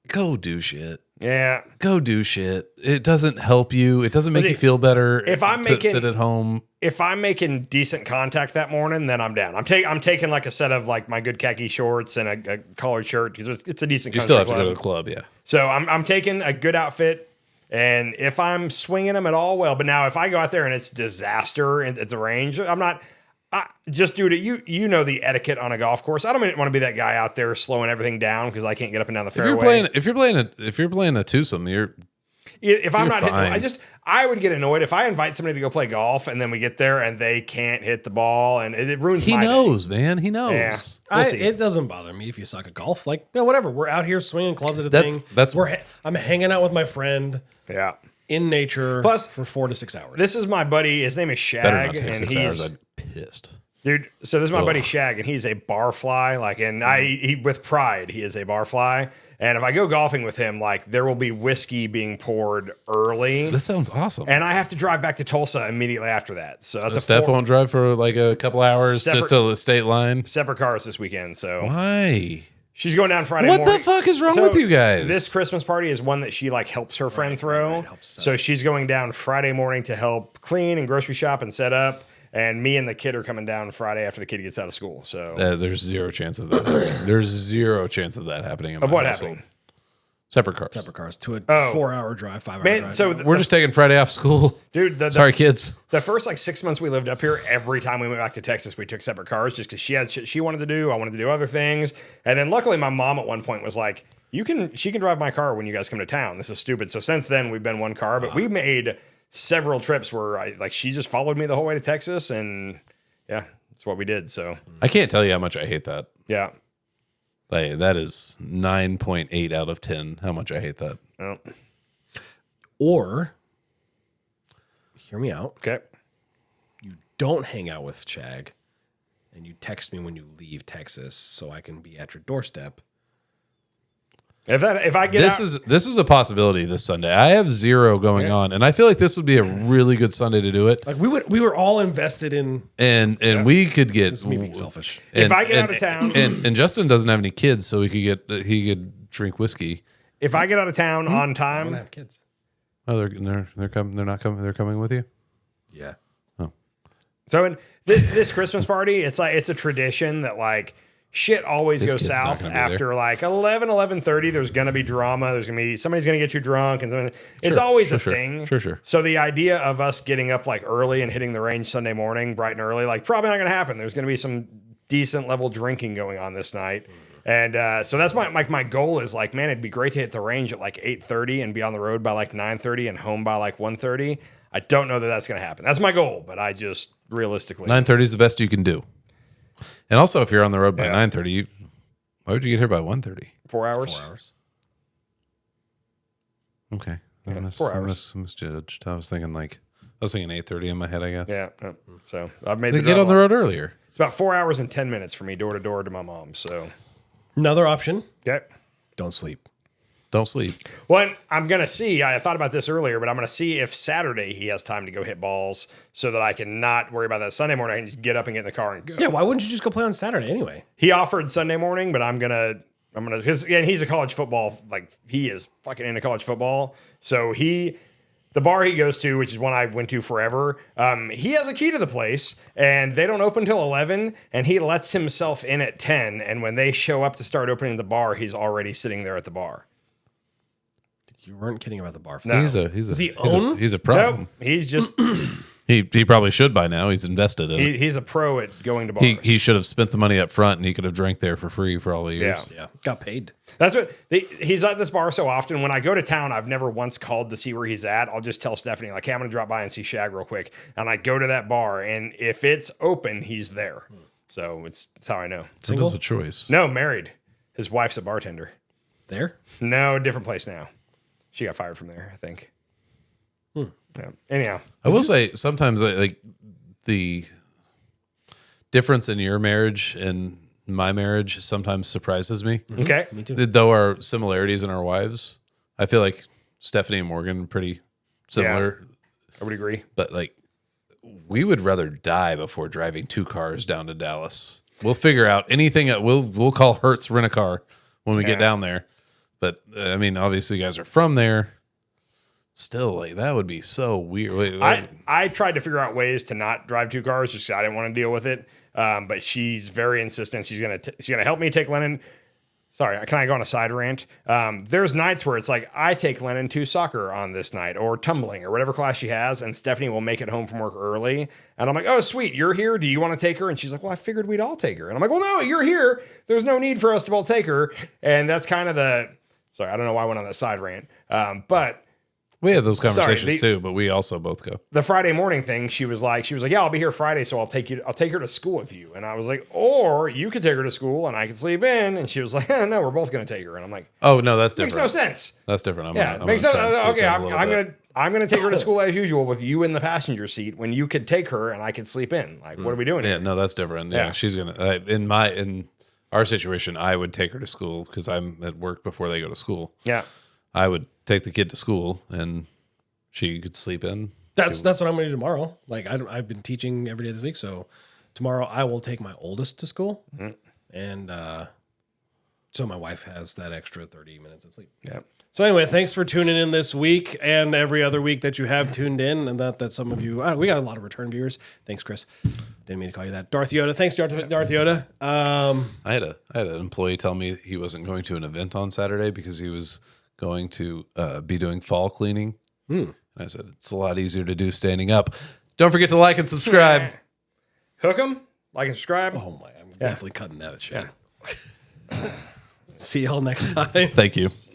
Go do shit. yeah. Go do shit. It doesn't help you. It doesn't make you feel better. If I'm to making- sit at home. If I'm making decent contact that morning, then I'm down. I'm taking like a set of like my good khaki shorts and a collared shirt because it's a decent. You still have country to go to club. the club, yeah. So I'm taking a good outfit, and if I'm swinging them at all, well. But now if I go out there and it's disaster and it's a range, I'm not. Just due to you know the etiquette on a golf course. I don't want to be that guy out there slowing everything down because I can't get up and down the fairway. If you're playing a twosome, If I'm You're not fine. hitting, I would get annoyed if I invite somebody to go play golf and then we get there and they can't hit the ball and it ruins he my day. knows, man. He knows. Yeah. We'll see. It doesn't bother me if you suck at golf. Like, yeah, whatever. We're out here swinging clubs at a That's- thing. that's- I'm hanging out with my friend Yeah. in nature Plus, for 4 to 6 hours. This is my buddy. His name is Shag. Better not take and 6 hours. I'd be pissed. Dude, so this is my Ugh. buddy Shag, and he's a bar fly. Like, and he with pride, he is a bar fly. And if I go golfing with him, like, there will be whiskey being poured early, This sounds awesome. and I have to drive back to Tulsa immediately after that. So that's Steph won't drive for like a couple hours just to the state line. separate cars this weekend. So Why? she's going down Friday What morning. the fuck is wrong So with you guys? This Christmas party is one that she like helps her friend throw. helps set So she's going down Friday morning to help clean and grocery shop and set up. And me and the kid are coming down Friday after the kid gets out of school. So There's zero chance of that. happening. There's zero chance of that happening. In of my what household. happened? Separate cars. separate cars to a Oh. 4-hour drive, 5-hour Man, drive. so We're just taking Friday off school. dude, Sorry, kids. The first like 6 months we lived up here, every time we went back to Texas, we took separate cars just because she had shit she wanted to do. I wanted to do other things. And then luckily my mom at one point was like, she can drive my car when you guys come to town. This is stupid. So since then we've been one car, but we made several trips where she just followed me the whole way to Texas, and yeah, that's what we did. So I can't tell you how much I hate that. yeah. Like, that is 9.8 out of 10. How much I hate that. Oh, or, hear me out, okay. you don't hang out with Shag, and you text me when you leave Texas so I can be at your doorstep. If I get this is a possibility this Sunday. I have 0 going on, and I feel like this would be a really good Sunday to do it. Like we were all invested in, And we could get this is me being selfish. If I get out of town, and Justin doesn't have any kids, so he could drink whiskey. if I get out of town on I want to time, have kids. Oh, they're coming. They're not coming. They're coming with you. Yeah. so in this Christmas party, it's a tradition that like shit always This goes kid's not south gonna be after like 11:30. There's gonna be drama. There's gonna be somebody's gonna get you drunk, and it's always a thing. Sure. So the idea of us getting up like early and hitting the range Sunday morning, bright and early, like probably not gonna happen. There's gonna be some decent level drinking going on this night. And so that's my goal is like, man, it'd be great to hit the range at like 8:30 and be on the road by like 9:30 and home by like 1:30. I don't know that that's going to happen. That's my goal, but I just realistically 9:30 is the best you can do. And also, if you're on the road by Yeah. 9:30, why would you get here by 1:30? 4 hours. 4 hours. Okay, I 4 hours. misjudged. I was thinking 8:30 in my head. I guess. Yeah. So I've made They the get on the drive. road earlier. It's about 4 hours and 10 minutes for me door to door to my mom. So Another option: okay. don't sleep. Don't sleep. Well, I'm going to see. I thought about this earlier, but I'm going to see if Saturday he has time to go hit balls so that I can not worry about that Sunday morning. I can just get up and get in the car and go. Yeah. Why wouldn't you just go play on Saturday anyway? He offered Sunday morning, but I'm gonna because again he's a college football, like he is fucking into college football. So the bar he goes to, which is one I went to forever, he has a key to the place, and they don't open till 11, and he lets himself in at 10. And when they show up to start opening the bar, he's already sitting there at the bar. You weren't kidding about the bar. No. He's Does he own? He's a pro. Nope, he's just He probably should by now. He's invested in it. he's a pro at going to bars. He should have spent the money up front, and he could have drank there for free for all the years. Yeah. Yeah. Got paid. That's what he's at this bar so often. When I go to town, I've never once called to see where he's at. I'll just tell Stephanie, like, hey, I'm going to drop by and see Shag real quick. And I go to that bar, and if it's open, he's there. So it's how I know. It is a choice. No, married. His wife's a bartender. There. No, different place now. She got fired from there, I think. Yeah. Anyhow, I will say sometimes like the difference in your marriage and my marriage sometimes surprises me. okay. Me too. Though our similarities in our wives, I feel like Stephanie and Morgan are pretty similar. I would agree. But like, we would rather die before driving 2 cars down to Dallas. We'll figure out anything. We'll call Hertz Rent a Car when we get down there. But I mean, obviously, you guys are from there. Still, like that would be so weird. I tried to figure out ways to not drive 2 cars just 'cause I didn't want to deal with it. But she's very insistent. She's gonna help me take Lennon. Sorry, can I go on a side rant? There's nights where it's like I take Lennon to soccer on this night or tumbling or whatever class she has, and Stephanie will make it home from work early. And I'm like, oh, sweet, you're here. Do you want to take her? And she's like, well, I figured we'd all take her. And I'm like, well, no, you're here. There's no need for us to all take her. And that's kind of sorry, I don't know why I went on that side rant. But we have those conversations Sorry, too, but we also both go. the Friday morning thing, she was like, yeah, I'll be here Friday, so I'll take her to school with you. And I was like, or you could take her to school and I could sleep in. And she was like, no, we're both going to take her. And I'm like, Oh no, that's makes different. no sense. That's different. Yeah, I'm makes gonna no try and sleep Okay, in a I'm little bit. gonna take her to school as usual with you in the passenger seat when you could take her and I could sleep in. Like, what are we doing Yeah, here? no, that's different. Yeah, Yeah. she's gonna. In our situation, I would take her to school because I'm at work before they go to school. Yeah. I would take the kid to school and she could sleep in. That's what I'm going to do tomorrow. Like I've been teaching every day this week, so tomorrow I will take my oldest to school, and so my wife has that extra 30 minutes of sleep. Yeah. So anyway, thanks for tuning in this week and every other week that you have tuned in, and that some of you we got a lot of return viewers. Thanks, Chris. Didn't mean to call you that, Darth Yoda. Thanks, Darth Yoda. I had an employee tell me he wasn't going to an event on Saturday because he was going to be doing fall cleaning. And I said, it's a lot easier to do standing up. Don't forget to like and subscribe. Hook 'em, like and subscribe. Oh my, I'm definitely cutting that shit. See y'all next time. Thank you.